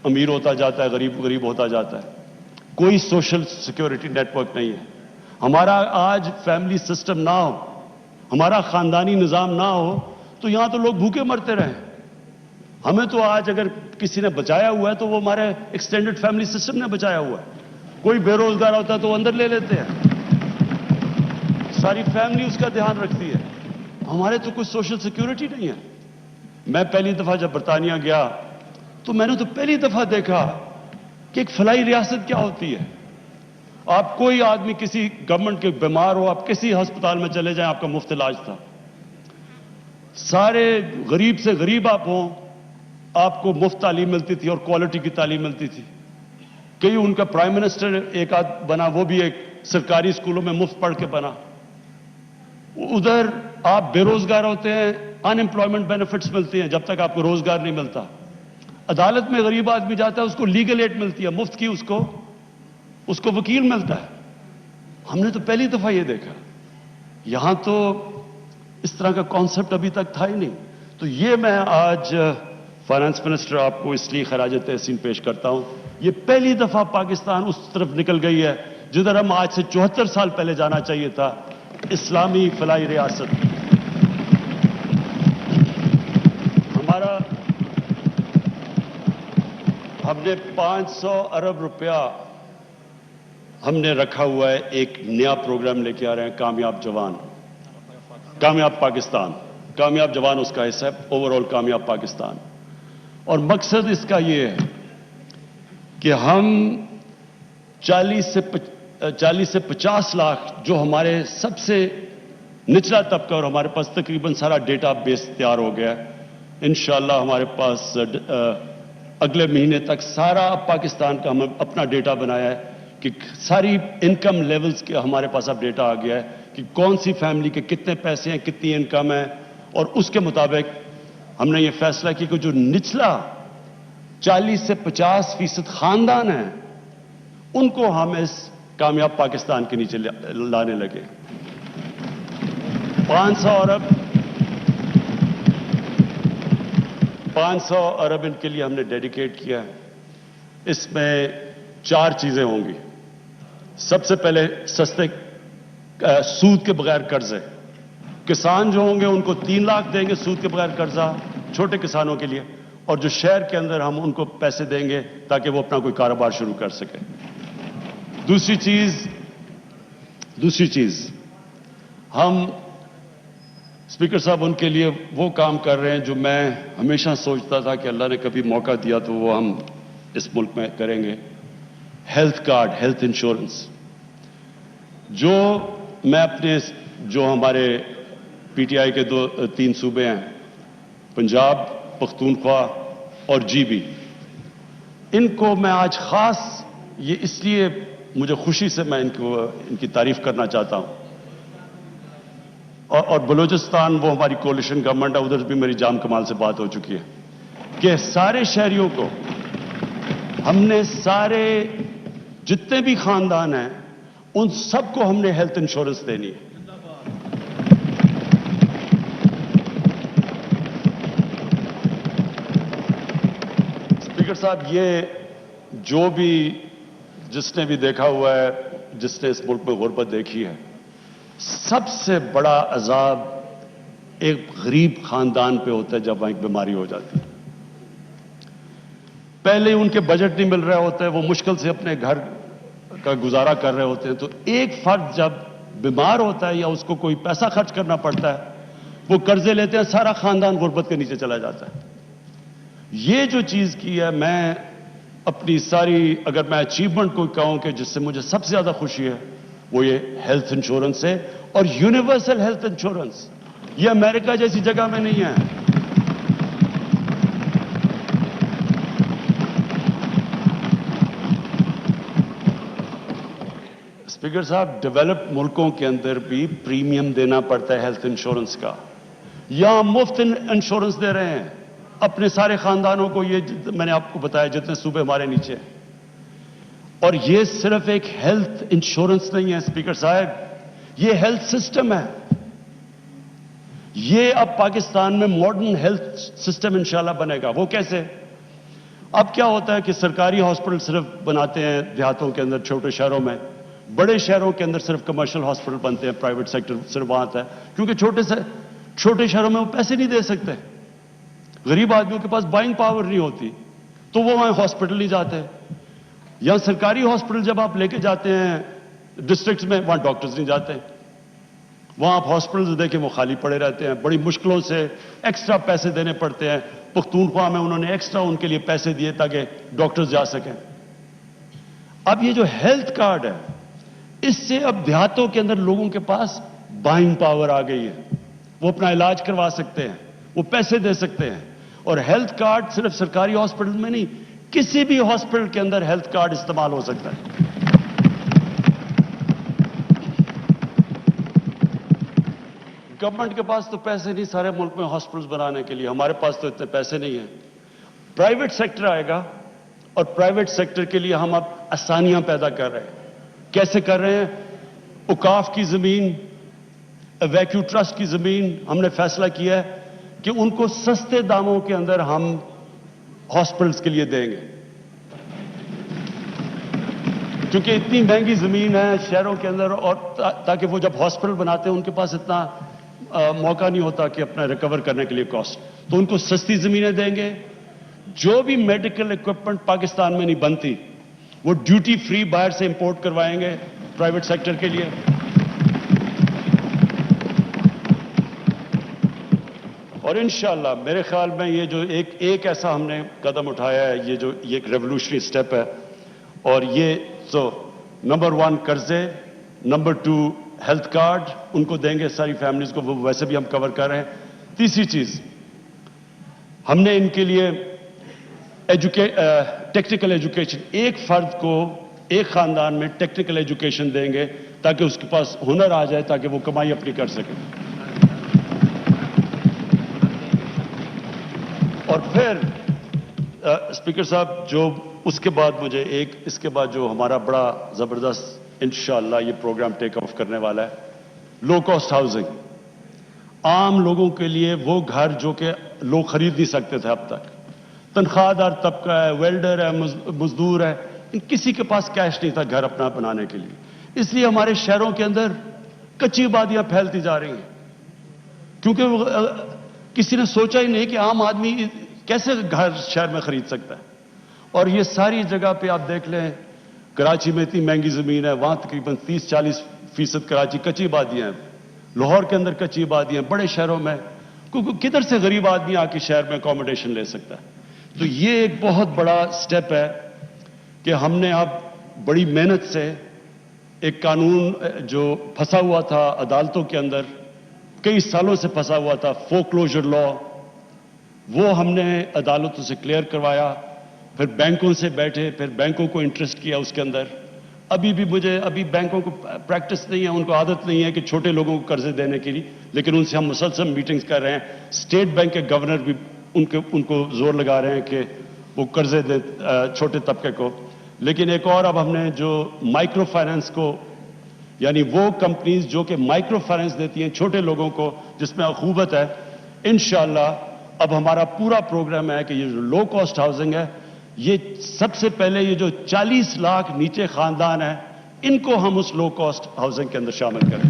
امیر ہوتا جاتا ہے، غریب غریب ہوتا جاتا ہے. کوئی سوشل سیکیورٹی نیٹ ورک نہیں ہے. ہمارا آج فیملی سسٹم نہ ہو، ہمارا خاندانی نظام نہ ہو تو یہاں تو لوگ بھوکے مرتے رہے. ہمیں تو آج اگر کسی نے بچایا ہوا ہے تو وہ ہمارے ایکسٹینڈڈ فیملی سسٹم نے بچایا ہوا ہے. کوئی بے روزگار ہوتا ہے تو وہ اندر لے لیتے ہیں، ساری فیملی اس کا دھیان رکھتی ہے. ہمارے تو کوئی سوشل سیکیورٹی نہیں ہے. میں پہلی دفعہ جب برطانیہ گیا تو میں نے تو پہلی دفعہ دیکھا کہ ایک فلاحی ریاست کیا ہوتی ہے. آپ کوئی آدمی کسی گورنمنٹ کے بیمار ہو, آپ کسی ہسپتال میں چلے جائیں, آپ کا مفت علاج تھا. سارے غریب سے غریب آپ ہوں, آپ کو مفت تعلیم ملتی تھی اور کوالٹی کی تعلیم ملتی تھی. کئی ان کا پرائم منسٹر ایک آدھ بنا, وہ بھی ایک سرکاری اسکولوں میں مفت پڑھ کے بنا. ادھر آپ بے روزگار ہوتے ہیں, ان امپلائمنٹ بینیفٹس ملتی ہیں جب تک آپ کو روزگار نہیں ملتا. عدالت میں غریب آدمی جاتا ہے, اس کو لیگل ایڈ ملتی ہے مفت کی, اس کو وکیل ملتا ہے. ہم نے تو پہلی دفعہ یہ دیکھا. یہاں تو اس طرح کا کانسیپٹ ابھی تک تھا ہی نہیں. تو یہ میں آج فائنانس منسٹر آپ کو اس لیے خراج تحسین پیش کرتا ہوں. یہ پہلی دفعہ پاکستان اس طرف نکل گئی ہے جدھر ہم آج سے 74 سال پہلے جانا چاہیے تھا, اسلامی فلاحی ریاست. ہم نے 500 ارب روپیہ ہم نے رکھا ہوا ہے, ایک نیا پروگرام لے کے آ رہے ہیں, کامیاب جوان, کامیاب پاکستان. کامیاب جوان اس کا حصہ ہے, اوور آل کامیاب پاکستان. اور مقصد اس کا یہ ہے کہ ہم 40 سے 50 لاکھ جو ہمارے سب سے نچلا طبقہ, اور ہمارے پاس تقریباً سارا ڈیٹا بیس تیار ہو گیا ہے. انشاءاللہ ہمارے پاس اگلے مہینے تک سارا پاکستان کا ہم اپنا ڈیٹا بنایا ہے کہ ساری انکم لیولز کے ہمارے پاس اب ڈیٹا آ گیا ہے کہ کون سی فیملی کے کتنے پیسے ہیں, کتنی انکم ہے. اور اس کے مطابق ہم نے یہ فیصلہ کیا کہ جو نچلا 40 سے 50% خاندان ہیں ان کو ہم اس کامیاب پاکستان کے نیچے لانے لگے. 500 ارب ان کے لیے ہم نے ڈیڈیکیٹ کیا ہے. اس میں 4 چیزیں ہوں گی. سب سے پہلے سستے سود کے بغیر قرضے. کسان جو ہوں گے ان کو 3 لاکھ دیں گے سود کے بغیر قرضہ, چھوٹے کسانوں کے لیے. اور جو شہر کے اندر ہم ان کو پیسے دیں گے تاکہ وہ اپنا کوئی کاروبار شروع کر سکیں. دوسری چیز ہم اسپیکر صاحب ان کے لیے وہ کام کر رہے ہیں جو میں ہمیشہ سوچتا تھا کہ اللہ نے کبھی موقع دیا تو وہ ہم اس ملک میں کریں گے. Health card, health insurance. جو میں اپنے جو ہمارے پی ٹی آئی کے 3 صوبے ہیں, پنجاب, پختونخوا اور جی بی, ان کو میں آج خاص یہ اس لیے مجھے خوشی سے میں ان کی تعریف کرنا چاہتا ہوں. اور بلوچستان وہ ہماری کولیشن گورنمنٹ ہے, ادھر بھی میری جام کمال سے بات ہو چکی ہے کہ سارے شہریوں کو ہم نے, سارے جتنے بھی خاندان ہیں ان سب کو ہم نے ہیلتھ انشورنس دینی ہے. اسپیکر صاحب, یہ جو بھی جس نے بھی دیکھا ہوا ہے, جس نے اس ملک میں غربت دیکھی ہے, سب سے بڑا عذاب ایک غریب خاندان پہ ہوتا ہے جب وہاں ایک بیماری ہو جاتی ہے. پہلے ان کے بجٹ نہیں مل رہا ہوتا ہے, وہ مشکل سے اپنے گھر کا گزارا کر رہے ہوتے ہیں, تو ایک فرد جب بیمار ہوتا ہے یا اس کو کوئی پیسہ خرچ کرنا پڑتا ہے, وہ قرضے لیتے ہیں, سارا خاندان غربت کے نیچے چلا جاتا ہے. یہ جو چیز کی ہے, میں اپنی ساری, اگر میں اچیومنٹ کوئی کہوں کہ جس سے مجھے سب سے زیادہ خوشی ہے, وہ یہ ہیلتھ انشورنس ہے. اور یونیورسل ہیلتھ انشورنس, یہ امریکہ جیسی جگہ میں نہیں ہے. اسپیکر صاحب, ڈیولپڈ ملکوں کے اندر بھی پریمیم دینا پڑتا ہے ہیلتھ انشورنس کا. یہاں مفت انشورنس دے رہے ہیں اپنے سارے خاندانوں کو. یہ میں نے آپ کو بتایا جتنے صوبے ہمارے نیچے. اور یہ صرف ایک ہیلتھ انشورنس نہیں ہے اسپیکر صاحب, یہ ہیلتھ سسٹم ہے. یہ اب پاکستان میں ماڈرن ہیلتھ سسٹم انشاءاللہ بنے گا. وہ کیسے؟ اب کیا ہوتا ہے کہ سرکاری ہاسپٹل صرف بناتے ہیں دیہاتوں کے اندر, چھوٹے شہروں میں. بڑے شہروں کے اندر صرف کمرشل ہاسپٹل بنتے ہیں, پرائیویٹ سیکٹر صرف وہاں آتا ہے, کیونکہ چھوٹے شہروں میں وہ پیسے نہیں دے سکتے. غریب آدمیوں کے پاس بائنگ پاور نہیں ہوتی, تو وہ وہاں ہاسپٹل نہیں جاتے. یہاں سرکاری ہاسپٹل جب آپ لے کے جاتے ہیں ڈسٹرکٹس میں, وہاں ڈاکٹرز نہیں جاتے. وہاں آپ ہاسپٹلز دیکھیں وہ خالی پڑے رہتے ہیں, بڑی مشکلوں سے ایکسٹرا پیسے دینے پڑتے ہیں. پختونخوا میں انہوں نے ایکسٹرا ان کے لیے پیسے دیے تاکہ ڈاکٹرز جا سکیں. اب یہ جو ہیلتھ کارڈ ہے, اس سے اب دیہاتوں کے اندر لوگوں کے پاس بائنگ پاور آ گئی ہے. وہ اپنا علاج کروا سکتے ہیں, وہ پیسے دے سکتے ہیں. اور ہیلتھ کارڈ صرف سرکاری ہاسپٹل میں نہیں, کسی بھی ہاسپٹل کے اندر ہیلتھ کارڈ استعمال ہو سکتا ہے. گورنمنٹ کے پاس تو پیسے نہیں سارے ملک میں ہاسپٹلز بنانے کے لیے, ہمارے پاس تو اتنے پیسے نہیں ہیں. پرائیویٹ سیکٹر آئے گا اور پرائیویٹ سیکٹر کے لیے ہم اب آسانیاں پیدا کر رہے ہیں. کیسے کر رہے ہیں؟ اوقاف کی زمین, ویکیو ٹرسٹ کی زمین ہم نے فیصلہ کیا ہے کہ ان کو سستے داموں کے اندر ہم ہاسپٹلز کے لیے دیں گے, کیونکہ اتنی مہنگی زمین ہے شہروں کے اندر, اور تاکہ وہ جب ہاسپٹل بناتے ہیں ان کے پاس اتنا موقع نہیں ہوتا کہ اپنا ریکور کرنے کے لیے کاسٹ, تو ان کو سستی زمینیں دیں گے. جو بھی میڈیکل اکوپمنٹ پاکستان میں نہیں بنتی وہ ڈیوٹی فری باہر سے امپورٹ کروائیں گے پرائیویٹ سیکٹر کے لیے. اور انشاءاللہ میرے خیال میں یہ جو ایک ایسا ہم نے قدم اٹھایا ہے, یہ ایک ریولوشنری سٹیپ ہے. اور یہ تو نمبر 1 قرضے, نمبر 2 ہیلتھ کارڈ ان کو دیں گے ساری فیملیز کو, وہ ویسے بھی ہم کور کر رہے ہیں. تیسری چیز ہم نے ان کے لیے ٹیکنیکل ایجوکیشن, ایک فرد کو ایک خاندان میں ٹیکنیکل ایجوکیشن دیں گے تاکہ اس کے پاس ہنر آ جائے, تاکہ وہ کمائی اپنی کر سکے. اور پھر اسپیکر صاحب جو اس کے بعد اس کے بعد جو ہمارا بڑا زبردست انشاءاللہ یہ پروگرام ٹیک آف کرنے والا ہے, لو کاسٹ ہاؤسنگ. عام لوگوں کے لیے وہ گھر جو کہ لوگ خرید نہیں سکتے تھے اب تک. تنخواہ دار طبقہ ہے, ویلڈر ہے, مزدور ہے, کسی کے پاس کیش نہیں تھا گھر اپنا بنانے کے لیے. اس لیے ہمارے شہروں کے اندر کچی آبادیاں پھیلتی جا رہی ہیں, کیونکہ کسی نے سوچا ہی نہیں کہ عام آدمی کیسے گھر شہر میں خرید سکتا ہے. اور یہ ساری جگہ پہ آپ دیکھ لیں, کراچی میں اتنی مہنگی زمین ہے, وہاں تقریباً 30-40% کراچی کچی آبادیاں ہیں. لاہور کے اندر کچی آبادیاں ہیں, بڑے شہروں میں کدھر سے غریب آدمی آ کے شہر میں اکوموڈیشن لے سکتا ہے. تو یہ ایک بہت بڑا سٹیپ ہے کہ ہم نے اب بڑی محنت سے ایک قانون جو پھنسا ہوا تھا عدالتوں کے اندر, کئی سالوں سے پھنسا ہوا تھا, فورکلوجر لا, وہ ہم نے عدالتوں سے کلیئر کروایا. پھر بینکوں سے بیٹھے, پھر بینکوں کو انٹرسٹ کیا اس کے اندر. ابھی بینکوں کو پریکٹس نہیں ہے, ان کو عادت نہیں ہے کہ چھوٹے لوگوں کو قرضے دینے کے لیے, لیکن ان سے ہم مسلسل میٹنگز کر رہے ہیں. اسٹیٹ بینک کے گورنر بھی ان کو زور لگا رہے ہیں کہ وہ قرضے دیں چھوٹے طبقے کو. لیکن ایک اور اب ہم نے جو مائکرو فائنانس کو, یعنی وہ کمپنیز جو کہ مائکرو فائنانس دیتی ہیں چھوٹے لوگوں کو جس میں اخوبت ہے, انشاءاللہ اب ہمارا پورا پروگرام ہے کہ یہ جو لو کاسٹ ہاؤسنگ ہے, یہ سب سے پہلے یہ جو 40 لاکھ نیچے خاندان ہیں ان کو ہم اس لو کاسٹ ہاؤسنگ کے اندر شامل کریں.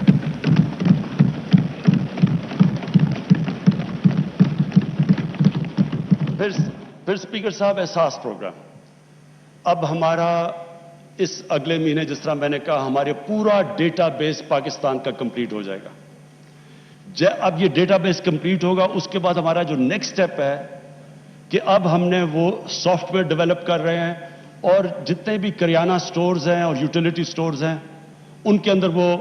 پھر اسپیکر صاحب احساس پروگرام اب ہمارا اس اگلے مہینے, جس طرح میں نے کہا, ہمارے پورا ڈیٹا بیس پاکستان کا کمپلیٹ ہو جائے گا. اب یہ ڈیٹا بیس کمپلیٹ ہوگا, اس کے بعد ہمارا جو نیکسٹ سٹیپ ہے کہ اب ہم نے وہ سافٹ ویئر ڈیولپ کر رہے ہیں, اور جتنے بھی کریانہ سٹورز ہیں اور یوٹیلیٹی سٹورز ہیں ان کے اندر وہ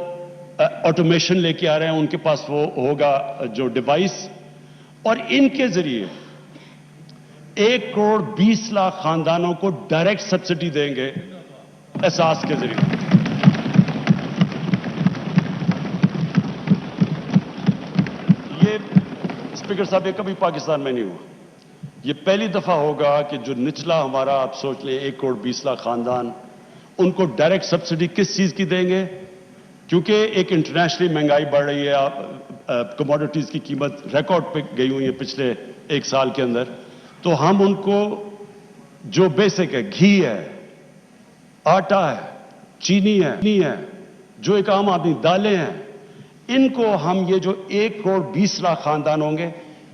آٹومیشن لے کے آ رہے ہیں. ان کے پاس وہ ہوگا جو ڈیوائس, اور ان کے ذریعے 1 کروڑ 20 لاکھ خاندانوں کو ڈائریکٹ سبسڈی دیں گے احساس کے ذریعے. یہ اسپیکر صاحب یہ کبھی پاکستان میں نہیں ہوا. یہ پہلی دفعہ ہوگا کہ جو نچلا ہمارا, آپ سوچ لیں 1 کروڑ 20 لاکھ خاندان, ان کو ڈائریکٹ سبسڈی کس چیز کی دیں گے؟ کیونکہ ایک انٹرنیشنلی مہنگائی بڑھ رہی ہے, کموڈٹیز کی قیمت ریکارڈ پہ گئی ہوئی ہے پچھلے 1 سال کے اندر. تو ہم ان کو جو بیسک ہے, گھی ہے, آٹا ہے, چینی ہے, جو ایک عام آدمی, دالیں ہیں, ان کو ہم یہ جو 1 کروڑ 20 لاکھ خاندان ہوں گے,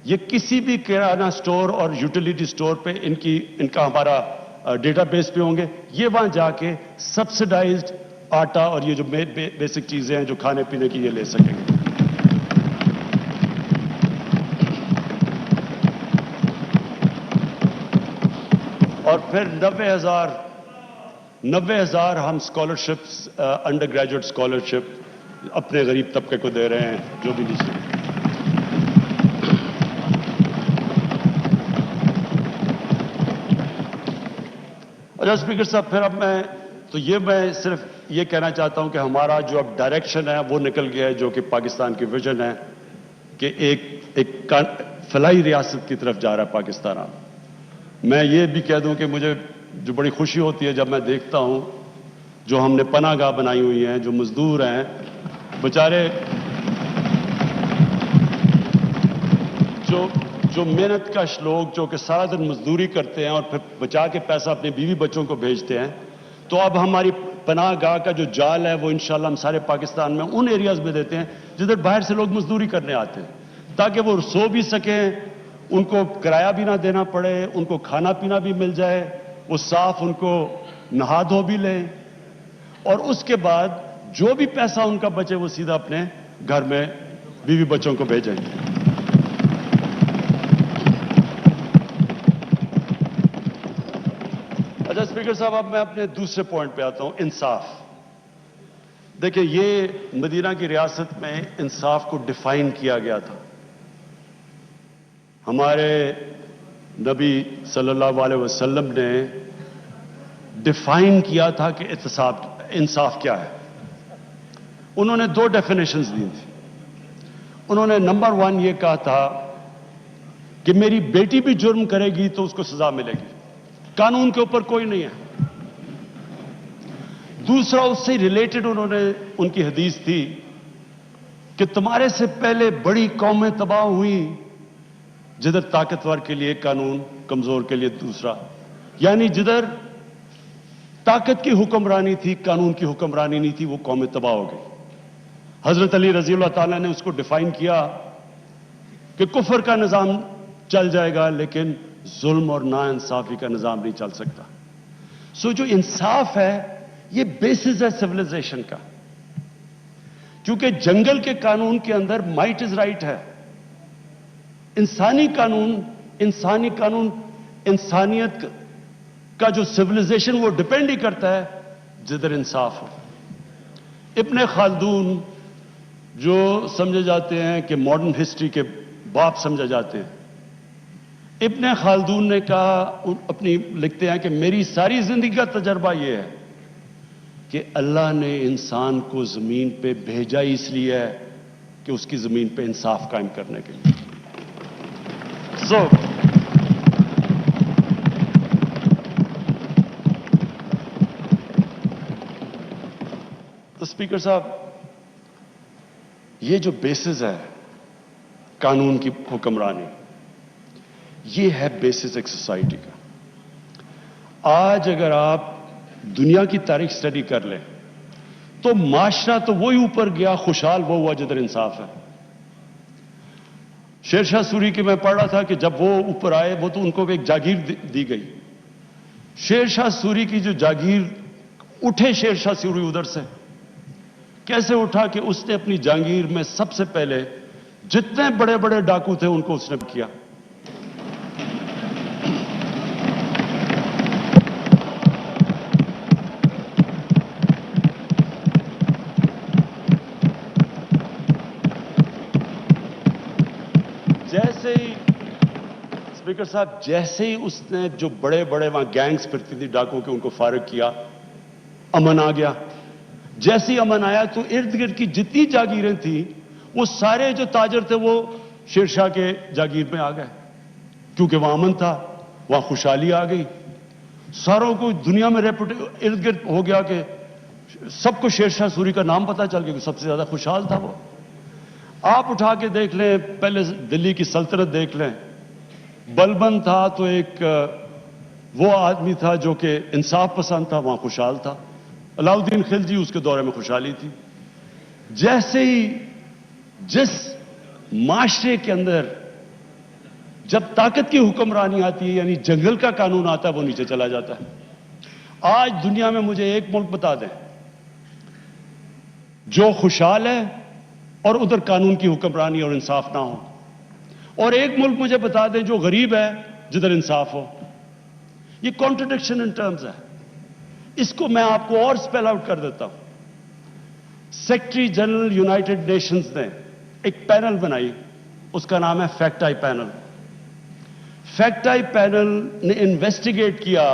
یہ کسی بھی کرانہ سٹور اور یوٹیلیٹی سٹور پہ ان کا ہمارا ڈیٹا بیس پہ ہوں گے. یہ وہاں جا کے سبسڈائزڈ آٹا اور یہ جو بیسک چیزیں ہیں جو کھانے پینے کی یہ لے سکیں گے. اور پھر 90,000 ہم اسکالرشپس انڈر گریجویٹ اسکالرشپ اپنے غریب طبقے کو دے رہے ہیں جو بھی نیچے. اچھا اسپیکر صاحب، پھر اب میں صرف یہ کہنا چاہتا ہوں کہ ہمارا جو اب ڈائریکشن ہے وہ نکل گیا ہے، جو کہ پاکستان کی ویژن ہے کہ ایک فلاحی ریاست کی طرف جا رہا ہے پاکستان. میں یہ بھی کہہ دوں کہ مجھے جو بڑی خوشی ہوتی ہے جب میں دیکھتا ہوں جو ہم نے پناہ گاہ بنائی ہوئی ہیں، جو مزدور ہیں بیچارے، جو محنت کش لوگ جو کہ سارا دن مزدوری کرتے ہیں اور پھر بچا کے پیسہ اپنے بیوی بچوں کو بھیجتے ہیں. تو اب ہماری پناہ گاہ کا جو جال ہے وہ انشاءاللہ ہم سارے پاکستان میں ان ایریاز میں دیتے ہیں جدھر باہر سے لوگ مزدوری کرنے آتے ہیں، تاکہ وہ سو بھی سکیں، ان کو کرایہ بھی نہ دینا پڑے، ان کو کھانا پینا بھی مل جائے، وہ صاف ان کو نہا دھو بھی لیں، اور اس کے بعد جو بھی پیسہ ان کا بچے وہ سیدھا اپنے گھر میں بیوی بچوں کو بھیجیں. اچھا اسپیکر صاحب، اب میں اپنے دوسرے پوائنٹ پہ آتا ہوں، انصاف. دیکھیں، یہ مدینہ کی ریاست میں انصاف کو ڈیفائن کیا گیا تھا. ہمارے نبی صلی اللہ علیہ وسلم نے ڈیفائن کیا تھا کہ انصاف کیا ہے. انہوں نے 2 ڈیفینیشنز دی تھی. انہوں نے نمبر 1 یہ کہا تھا کہ میری بیٹی بھی جرم کرے گی تو اس کو سزا ملے گی، قانون کے اوپر کوئی نہیں ہے. دوسرا، اس سے ریلیٹڈ ان کی حدیث تھی کہ تمہارے سے پہلے بڑی قومیں تباہ ہوئی جدھر طاقتور کے لیے قانون، کمزور کے لیے دوسرا. یعنی جدھر طاقت کی حکمرانی تھی، قانون کی حکمرانی نہیں تھی، وہ قومیں تباہ ہو گئی. حضرت علی رضی اللہ تعالیٰ نے اس کو ڈیفائن کیا کہ کفر کا نظام چل جائے گا لیکن ظلم اور نا انصافی کا نظام نہیں چل سکتا. جو انصاف ہے یہ بیسس ہے سویلائزیشن کا، کیونکہ جنگل کے قانون کے اندر مائٹ از رائٹ ہے. انسانی قانون انسانیت کا جو سویلائزیشن وہ ڈیپینڈ ہی کرتا ہے جدھر انصاف ہو. ابن خلدون جو سمجھے جاتے ہیں کہ ماڈرن ہسٹری کے باپ سمجھے جاتے ہیں، ابن خلدون نے کہا، لکھتے ہیں کہ میری ساری زندگی کا تجربہ یہ ہے کہ اللہ نے انسان کو زمین پہ بھیجا اس لیے ہے کہ اس کی زمین پہ انصاف قائم کرنے کے لیے. تو اسپیکر صاحب، یہ جو بیسس ہے قانون کی حکمرانی، یہ ہے بیسس ایک سوسائٹی کا. آج اگر آپ دنیا کی تاریخ سٹڈی کر لیں تو معاشرہ تو وہی اوپر گیا، خوشحال وہ ہوا جدھر انصاف ہے. شیر شاہ سوری کی میں پڑھ رہا تھا کہ جب وہ اوپر آئے، وہ تو ان کو ایک جاگیر دی گئی. شیر شاہ سوری کی جو جاگیر اٹھے، شیر شاہ سوری ادھر سے کیسے اٹھا کہ اس نے اپنی جاگیر میں سب سے پہلے جتنے بڑے بڑے ڈاکو تھے ان کو اس نے کیا. جیسے ہی اسپیکر صاحب، جیسے ہی اس نے جو بڑے بڑے وہاں گینگز پھرتی تھی ڈاکو کے، ان کو فارغ کیا، امن آ گیا. جیسے ہی امن آیا تو ارد گرد کی جتنی جاگیریں تھیں وہ سارے جو تاجر تھے وہ شیر شاہ کے جاگیر میں آ گئے، کیونکہ وہاں امن تھا، وہاں خوشحالی آ گئی. ساروں کو دنیا میں ارد گرد ہو گیا کہ سب کو شیر شاہ سوری کا نام پتہ چل گیا کہ سب سے زیادہ خوشحال تھا وہ. آپ اٹھا کے دیکھ لیں، پہلے دلی کی سلطنت دیکھ لیں، بلبن تھا تو ایک وہ آدمی تھا جو کہ انصاف پسند تھا، وہاں خوشحال تھا. علاؤالدین خلجی، اس کے دورے میں خوشحالی تھی. جیسے ہی جس معاشرے کے اندر جب طاقت کی حکمرانی آتی ہے، یعنی جنگل کا قانون آتا ہے، وہ نیچے چلا جاتا ہے. آج دنیا میں مجھے ایک ملک بتا دیں جو خوشحال ہے اور ادھر قانون کی حکمرانی اور انصاف نہ ہو، اور ایک ملک مجھے بتا دیں جو غریب ہے جدھر انصاف ہو. یہ کانٹرڈکشن ان ٹرمز ہے. اس کو میں آپ کو اور اسپیل آؤٹ کر دیتا ہوں. سیکرٹری جنرل یونائٹڈ نیشنز نے ایک پینل بنائی, اس کا نام ہے fact I panel. Fact I panel نے انویسٹیگیٹ کیا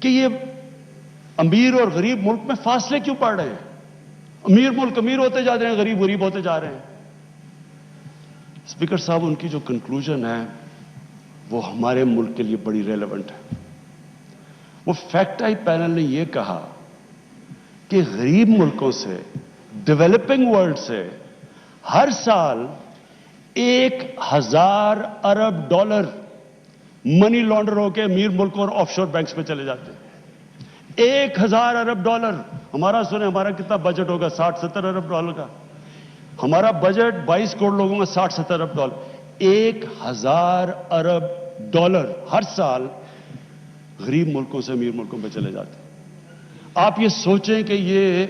کہ یہ امیر اور غریب ملک میں فاصلے کیوں پڑ رہے ہیں. امیر ملک امیر ہوتے جا رہے ہیں, غریب غریب ہوتے جا رہے ہیں. اسپیکر صاحب, ان کی جو کنکلوژن ہے وہ ہمارے ملک کے لیے بڑی ریلیونٹ ہے. وہ فیکٹ آئی پینل نے یہ کہا کہ غریب ملکوں سے, ڈیولپنگ ورلڈ سے ہر سال 1,000 ارب ڈالر منی لانڈر ہو کے امیر ملکوں اور آف شور بینکس میں چلے جاتے ہیں. 1,000 ارب ڈالر. ہمارا سنیں, ہمارا کتنا بجٹ ہوگا؟ 60-70 ارب ڈالر کا. ہمارا بجٹ 22 کروڑ لوگوں کا 60-70 ارب ڈالر. 1,000 ارب ڈالر ہر سال غریب ملکوں سے امیر ملکوں میں چلے جاتے ہیں. آپ یہ سوچیں کہ یہ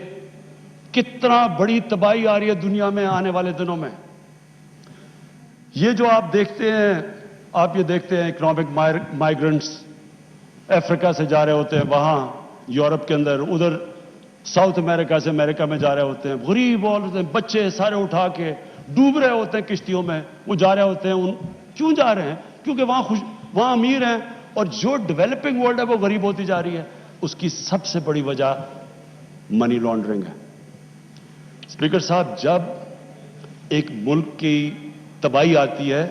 کتنا بڑی تباہی آ رہی ہے دنیا میں آنے والے دنوں میں. یہ جو آپ دیکھتے ہیں, آپ یہ دیکھتے ہیں اکنامک مائیگرنٹس افریقہ سے جا رہے ہوتے ہیں وہاں یورپ کے اندر, ادھر ساؤتھ امریکہ سے امریکہ میں جا رہے ہوتے ہیں. غریب ہوتے ہیں, بچے سارے اٹھا کے ڈوب رہے ہوتے ہیں کشتیوں میں, وہ جا رہے ہوتے ہیں. کیوں جا رہے ہیں؟ کیونکہ وہاں امیر ہیں اور جو ڈیولپنگ ورلڈ ہے وہ غریب ہوتی جا رہی ہے. اس کی سب سے بڑی وجہ منی لانڈرنگ ہے. اسپیکر صاحب, جب ایک ملک کی تباہی آتی ہے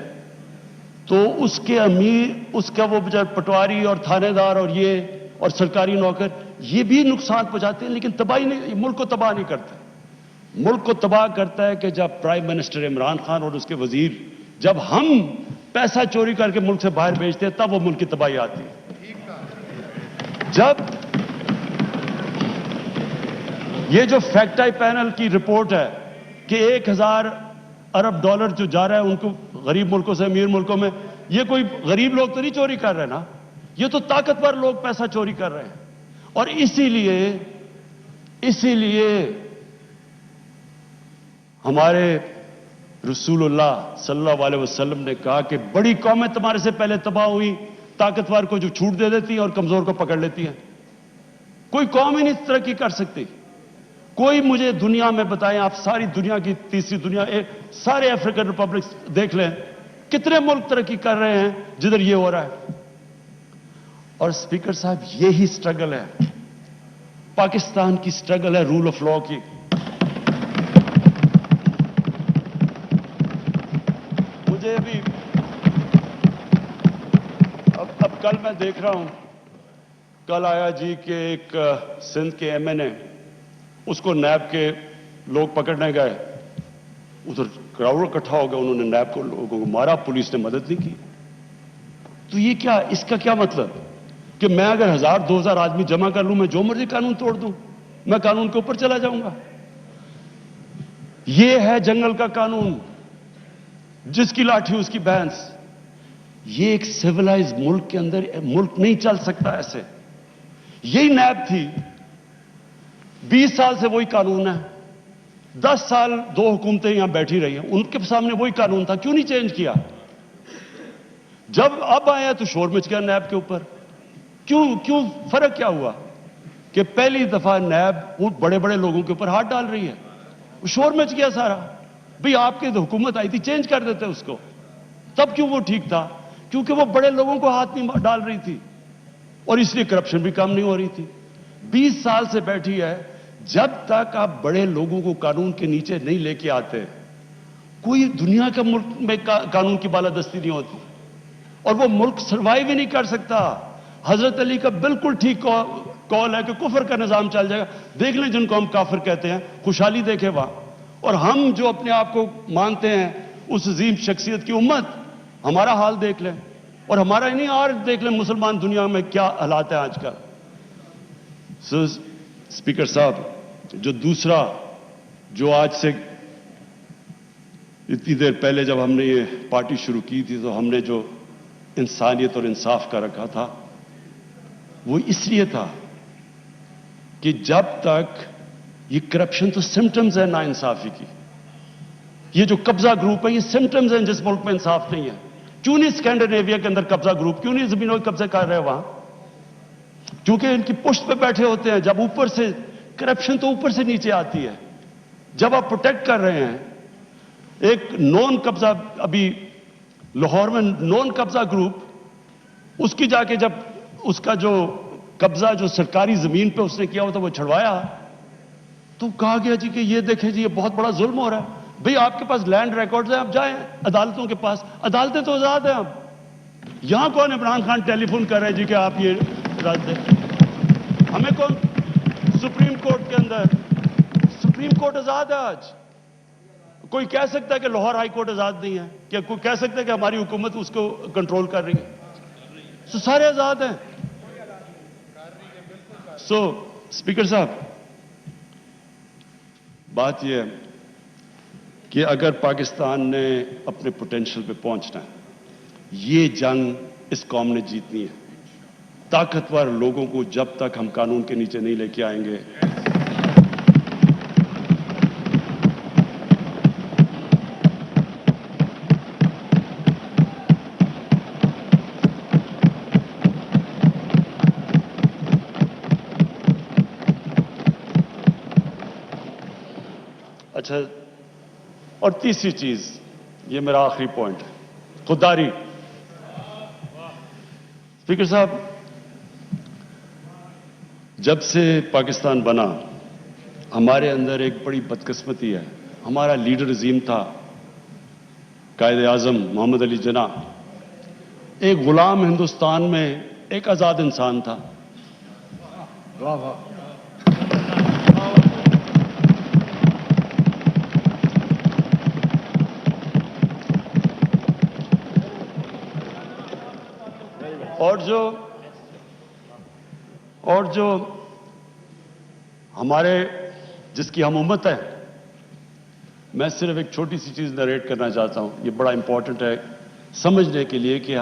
تو اس کے امیر, اس کا وہ پٹواری اور تھانے دار اور یہ اور سرکاری نوکر یہ بھی نقصان پہنچاتے ہیں, لیکن تباہی نہیں, ملک کو تباہ نہیں کرتے. ملک کو تباہ کرتا ہے کہ جب پرائم منسٹر عمران خان اور اس کے وزیر, جب ہم پیسہ چوری کر کے ملک سے باہر بھیجتے ہیں تب وہ ملک کی تباہی آتی ہے. جب یہ جو فیکٹ آئی پینل کی رپورٹ ہے کہ 1,000 ارب ڈالر جو جا رہا ہے ان کو غریب ملکوں سے امیر ملکوں میں, یہ کوئی غریب لوگ تو نہیں چوری کر رہے نا, یہ تو طاقتور لوگ پیسہ چوری کر رہے ہیں. اور اسی لیے ہمارے رسول اللہ صلی اللہ علیہ وسلم نے کہا کہ بڑی قومیں تمہارے سے پہلے تباہ ہوئی, طاقتور کو جو چھوٹ دے دیتی ہیں اور کمزور کو پکڑ لیتی ہیں. کوئی قوم ہی نہیں ترقی کر سکتی. کوئی مجھے دنیا میں بتائیں, آپ ساری دنیا کی تیسری دنیا, سارے افریقن ریپبلکس دیکھ لیں, کتنے ملک ترقی کر رہے ہیں جدھر یہ ہو رہا ہے. اور اسپیکر صاحب, یہی سٹرگل ہے, پاکستان کی سٹرگل ہے رول آف لا کی. مجھے بھی اب کل میں دیکھ رہا ہوں, کل آیا جی کہ ایک سندھ کے ایم این اے, اس کو نیب کے لوگ پکڑنے گئے, ادھر کراؤڈ اکٹھا ہو گیا, انہوں نے نیب کو لوگوں کو مارا, پولیس نے مدد نہیں کی. تو یہ کیا, اس کا کیا مطلب کہ میں اگر 1,000-2,000 آدمی جمع کر لوں, میں جو مرضی قانون توڑ دوں, میں قانون کے اوپر چلا جاؤں گا؟ یہ ہے جنگل کا قانون, جس کی لاٹھی اس کی بھینس. یہ ایک سیولائز ملک کے اندر ملک نہیں چل سکتا ایسے. یہی نیب تھی, 20 سال سے وہی قانون ہے, 10 سال 2 حکومتیں یہاں بیٹھی رہی ہیں, ان کے سامنے وہی قانون تھا, کیوں نہیں چینج کیا؟ جب اب آیا تو شور مچ گیا نیب کے اوپر. کیوں فرق کیا ہوا کہ پہلی دفعہ نیب بڑے بڑے لوگوں کے اوپر ہاتھ ڈال رہی ہے, شور مچ گیا سارا. بھئی آپ کی حکومت آئی تھی, چینج کر دیتے اس کو. تب کیوں وہ ٹھیک تھا؟ کیونکہ وہ بڑے لوگوں کو ہاتھ نہیں ڈال رہی تھی, اور اس لیے کرپشن بھی کم نہیں ہو رہی تھی. 20 سال سے بیٹھی ہے. جب تک آپ بڑے لوگوں کو قانون کے نیچے نہیں لے کے آتے, کوئی دنیا کا ملک میں قانون کی بالادستی نہیں ہوتی, اور وہ ملک سروائیو ہی نہیں کر سکتا. حضرت علی کا بالکل ٹھیک کال ہے کہ کفر کا نظام چل جائے گا. دیکھ لیں جن کو ہم کافر کہتے ہیں, خوشحالی دیکھیں وہاں. اور ہم جو اپنے آپ کو مانتے ہیں اس عظیم شخصیت کی امت, ہمارا حال دیکھ لیں. اور ہمارا ہی نہیں, اور دیکھ لیں مسلمان دنیا میں کیا حالات ہیں آج کل. اسپیکر صاحب, جو دوسرا, جو آج سے اتنی دیر پہلے جب ہم نے یہ پارٹی شروع کی تھی تو ہم نے جو انسانیت اور انصاف کا رکھا تھا, وہ اس لیے تھا کہ جب تک یہ کرپشن تو سمٹمز ہے نا انصافی کی, یہ جو قبضہ گروپ ہے یہ سمٹمز ہیں جس ملک میں انصاف نہیں ہے. کیوں نہیں اسکینڈینیویا کے اندر قبضہ گروپ کیوں نہیں زمینوں کے قبضے کر رہے وہاں؟ کیونکہ ان کی پشت پہ بیٹھے ہوتے ہیں. جب اوپر سے کرپشن تو اوپر سے نیچے آتی ہے. جب آپ پروٹیکٹ کر رہے ہیں ایک نون قبضہ، ابھی لاہور میں نون قبضہ گروپ، اس کی جا کے جب اس کا جو قبضہ جو سرکاری زمین پہ اس نے کیا ہوتا وہ چھڑوایا تو کہا گیا جی کہ یہ دیکھیں جی یہ بہت بڑا ظلم ہو رہا ہے. بھئی آپ کے پاس لینڈ ریکارڈز ہیں، آپ جائیں عدالتوں کے پاس، عدالتیں تو آزاد ہیں. اب یہاں کون عمران خان ٹیلی فون کر رہے ہیں جی کہ آپ یہ رد دیں؟ ہمیں کون سپریم کورٹ کے اندر، سپریم کورٹ آزاد ہے آج. کوئی کہہ سکتا ہے کہ لاہور ہائی کورٹ آزاد نہیں ہے؟ کیا کوئی کہہ سکتا ہے کہ ہماری حکومت اس کو کنٹرول کر رہی ہے؟ تو سارے آزاد ہیں. سو اسپیکر صاحب، بات یہ ہے کہ اگر پاکستان نے اپنے پوٹینشل پہ پہنچنا ہے، یہ جنگ اس قوم نے جیتنی ہے. طاقتور لوگوں کو جب تک ہم قانون کے نیچے نہیں لے کے آئیں گے، اچھا. اور تیسری چیز، یہ میرا آخری پوائنٹ ہے، خودداری. اسپیکر صاحب، جب سے پاکستان بنا ہمارے اندر ایک بڑی بدقسمتی ہے. ہمارا لیڈر عظیم تھا قائد اعظم محمد علی جناح، ایک غلام ہندوستان میں ایک آزاد انسان تھا. اور جو ہمارے جس کی ہم امت ہے، میں صرف ایک چھوٹی سی چیز نریٹ کرنا چاہتا ہوں. یہ بڑا امپورٹنٹ ہے سمجھنے کے لیے کہ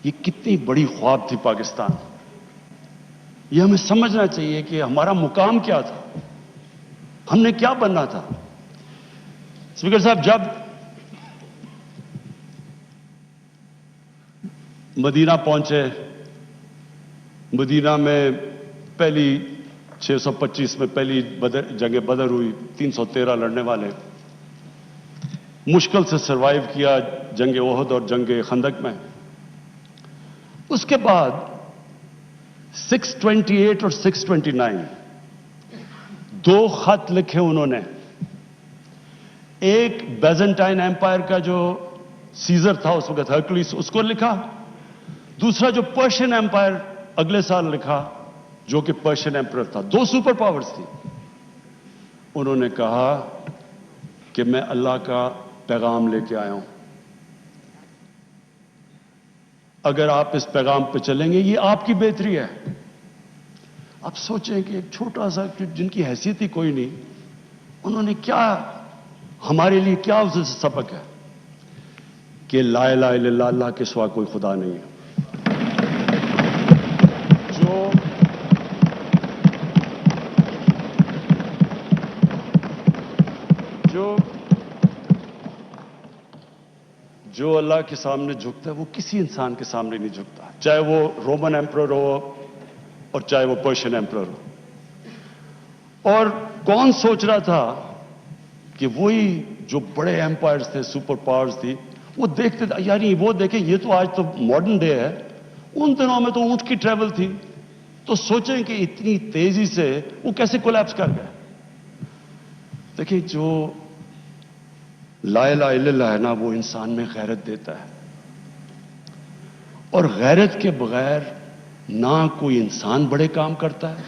یہ کتنی بڑی خواب تھی پاکستان. یہ ہمیں سمجھنا چاہیے کہ ہمارا مقام کیا تھا، ہم نے کیا بننا تھا. اسپیکر صاحب، جب مدینہ پہنچے، مدینہ میں پہلی 625 میں پہلی جنگ بدر ہوئی، 313 لڑنے والے، مشکل سے سروائیو کیا جنگ احد اور جنگ خندق میں. اس کے بعد 628 اور 629 دو خط لکھے انہوں نے. ایک بیزنٹائن ایمپائر کا جو سیزر تھا اس وقت، ہرکلیس، اس کو لکھا. دوسرا جو پرشین ایمپائر اگلے سال لکھا، جو کہ پرشین ایمپرر تھا. دو سپر پاورز تھی. انہوں نے کہا کہ میں اللہ کا پیغام لے کے آیا ہوں، اگر آپ اس پیغام پہ چلیں گے یہ آپ کی بہتری ہے. آپ سوچیں کہ ایک چھوٹا سا جن کی حیثیت ہی کوئی نہیں، انہوں نے کیا ہمارے لیے کیا اس سے سبق ہے کہ لا الہ الا اللہ، اللہ کے سوا کوئی خدا نہیں ہے. جو اللہ کے سامنے جھکتا ہے وہ کسی انسان کے سامنے نہیں جھکتا، چاہے وہ رومن ایمپرر ہو اور چاہے وہ پرشین ایمپرر ہو. اور کون سوچ رہا تھا کہ وہی جو بڑے ایمپائرز تھے، سپر پاورز تھی، وہ دیکھتے تھے یعنی وہ دیکھیں یہ تو آج تو ماڈرن ڈے ہے، ان دنوں میں تو اونٹ کی ٹریول تھی. تو سوچیں کہ اتنی تیزی سے وہ کیسے کولیپس کر گئے. دیکھیں جو لا الہ الا اللہ ہے نا، وہ انسان میں غیرت دیتا ہے، اور غیرت کے بغیر نہ کوئی انسان بڑے کام کرتا ہے،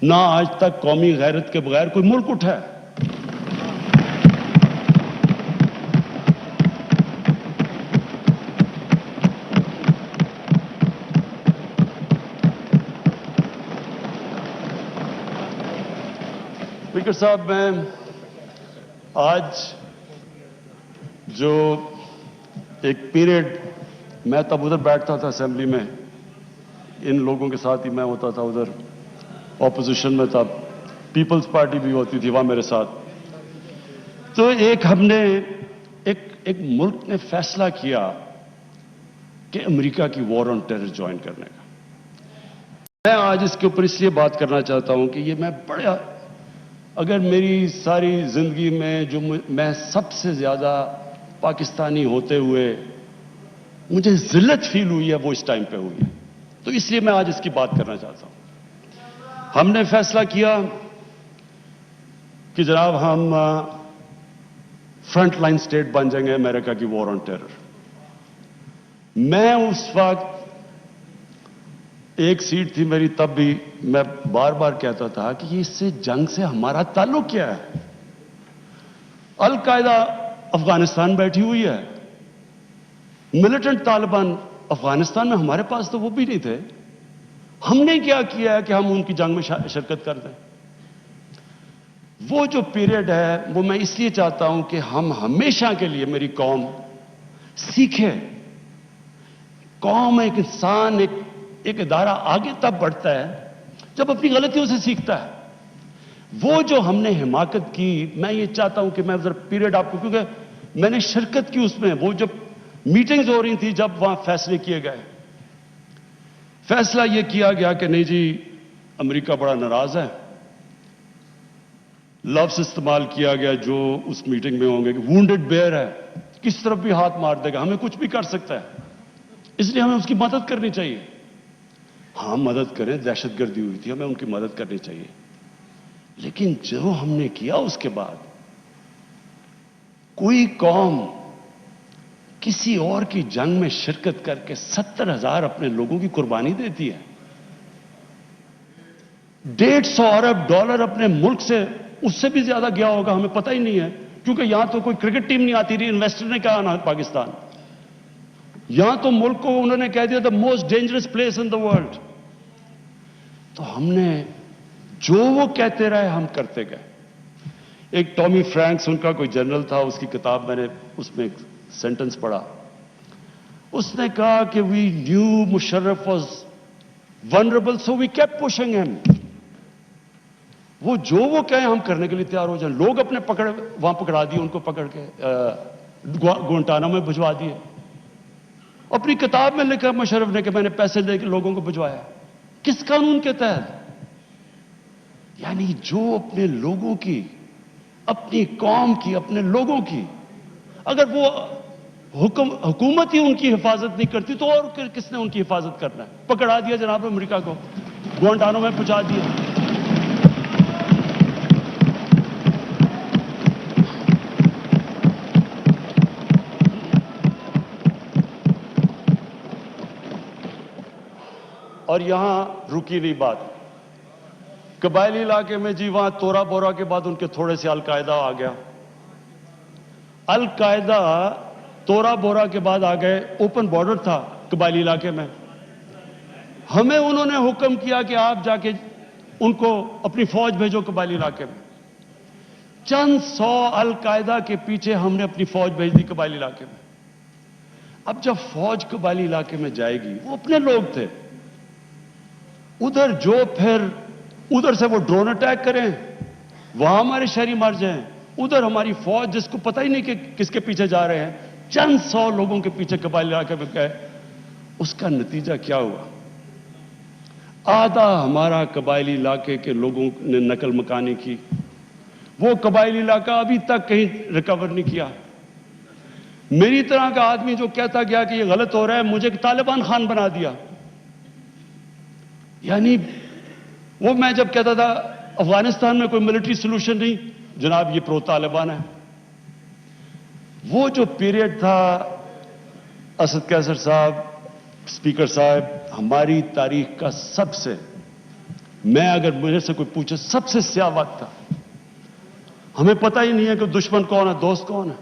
نہ آج تک قومی غیرت کے بغیر کوئی ملک اٹھا ہے. اسپیکر صاحب، میں آج جو ایک پیریڈ میں تب ادھر بیٹھتا تھا اسمبلی میں، ان لوگوں کے ساتھ ہی میں ہوتا تھا، ادھر اپوزیشن میں تھا، پیپلز پارٹی بھی ہوتی تھی وہاں میرے ساتھ. تو ایک ہم نے ایک ملک نے فیصلہ کیا کہ امریکہ کی وار آن ٹیرر جوائن کرنے کا. میں آج اس کے اوپر اس لیے بات کرنا چاہتا ہوں کہ یہ میں بڑا، اگر میری ساری زندگی میں جو میں سب سے زیادہ پاکستانی ہوتے ہوئے مجھے ذلت فیل ہوئی ہے وہ اس ٹائم پہ ہوئی ہے، تو اس لیے میں آج اس کی بات کرنا چاہتا ہوں. ہم نے فیصلہ کیا کہ جناب ہم فرنٹ لائن سٹیٹ بن جائیں گے امریکہ کی وار آن ٹیرر. میں اس وقت ایک سیٹ تھی میری، تب بھی میں بار بار کہتا تھا کہ یہ اس سے جنگ سے ہمارا تعلق کیا ہے؟ القاعدہ افغانستان بیٹھی ہوئی ہے، ملیٹنٹ طالبان افغانستان میں، ہمارے پاس تو وہ بھی نہیں تھے. ہم نے کیا کیا ہے کہ ہم ان کی جنگ میں شرکت کر دیں؟ وہ جو پیریڈ ہے وہ میں اس لیے چاہتا ہوں کہ ہم ہمیشہ کے لیے، میری قوم سیکھے. قوم، ایک انسان، ایک ادارہ آگے تب بڑھتا ہے جب اپنی غلطیوں سے سیکھتا ہے. وہ جو ہم نے حماقت کی، میں یہ چاہتا ہوں کہ میں ذرا پیریڈ آپ کو، کیونکہ میں نے شرکت کی اس میں، وہ جب میٹنگز ہو رہی تھی، جب وہاں فیصلے کیے گئے، فیصلہ یہ کیا گیا کہ نہیں جی امریکہ بڑا ناراض ہے. لفظ استعمال کیا گیا جو اس میٹنگ میں ہوں گے کہ وونڈڈ بیئر ہے، کس طرف بھی ہاتھ مار دے گا، ہمیں کچھ بھی کر سکتا ہے، اس لیے ہمیں اس کی مدد کرنی چاہیے. ہاں مدد کریں، دہشت گردی ہوئی تھی، ہمیں ان کی مدد کرنی چاہیے. لیکن جو ہم نے کیا اس کے بعد، کوئی قوم کسی اور کی جنگ میں شرکت کر کے 70,000 اپنے لوگوں کی قربانی دیتی ہے. 150 ارب ڈالر اپنے ملک سے، اس سے بھی زیادہ گیا ہوگا، ہمیں پتہ ہی نہیں ہے، کیونکہ یہاں تو کوئی کرکٹ ٹیم نہیں آتی رہی، انویسٹر نے کہا نا پاکستان. یہاں تو ملک کو انہوں نے کہہ دیا the most dangerous place in the world. تو ہم نے جو وہ کہتے رہے ہم کرتے گئے. ایک ٹامی فرینکس ان کا کوئی جنرل تھا، اس کی کتاب میں نے اس میں ایک سینٹنس پڑھا. اس نے کہا کہ we knew Musharraf was vulnerable so we kept pushing him. وہ جو وہ کہیں ہم کرنے کے لیے تیار ہو جائیں. لوگ اپنے وہاں پکڑا دیے، ان کو پکڑ کے گوانٹانامو میں بھجوا دیے. اپنی کتاب میں لکھا مشرف نے کہ میں نے پیسے لے کے لوگوں کو بھجوایا. کس قانون کے تحت؟ یعنی جو اپنے لوگوں کی، اپنی قوم کی، اپنے لوگوں کی، اگر وہ حکومت ہی ان کی حفاظت نہیں کرتی تو اور کس نے ان کی حفاظت کرنا ہے؟ پکڑا دیا جناب امریکہ کو، گوانٹانامو میں پہنچا دیا. اور یہاں رکی نہیں بات. قبائلی علاقے میں جی وہاں تورا بورا کے بعد ان کے تھوڑے سے القاعدہ آ گیا. القاعدہ تورا بورا کے بعد آ گئے. اوپن بارڈر تھا قبائلی علاقے میں. ہمیں انہوں نے حکم کیا کہ آپ جا کے ان کو اپنی فوج بھیجو قبائلی علاقے میں. چند سو القاعدہ کے پیچھے ہم نے اپنی فوج بھیج دی قبائلی علاقے میں. اب جب فوج قبائلی علاقے میں جائے گی، وہ اپنے لوگ تھے ادھر، جو پھر ادھر سے وہ ڈرون اٹیک کریں، وہاں ہمارے شہری مر جائیں، ادھر ہماری فوج جس کو پتہ ہی نہیں کہ کس کے پیچھے جا رہے ہیں، چند سو لوگوں کے پیچھے قبائلی علاقے میں گئے. اس کا نتیجہ کیا ہوا؟ آدھا ہمارا قبائلی علاقے کے لوگوں نے نقل مکانی کی. وہ قبائلی علاقہ ابھی تک کہیں ریکور نہیں کیا. میری طرح کا آدمی جو کہتا گیا کہ یہ غلط ہو رہا ہے، مجھے طالبان خان بنا دیا. یعنی وہ میں جب کہتا تھا افغانستان میں کوئی ملٹری سلوشن نہیں، جناب یہ پرو طالبان ہے. وہ جو پیریڈ تھا اسد قیصر صاحب، اسپیکر صاحب، ہماری تاریخ کا سب سے، میں اگر مجھے سے کوئی پوچھے، سب سے سیاہ وقت تھا. ہمیں پتہ ہی نہیں ہے کہ دشمن کون ہے، دوست کون ہے.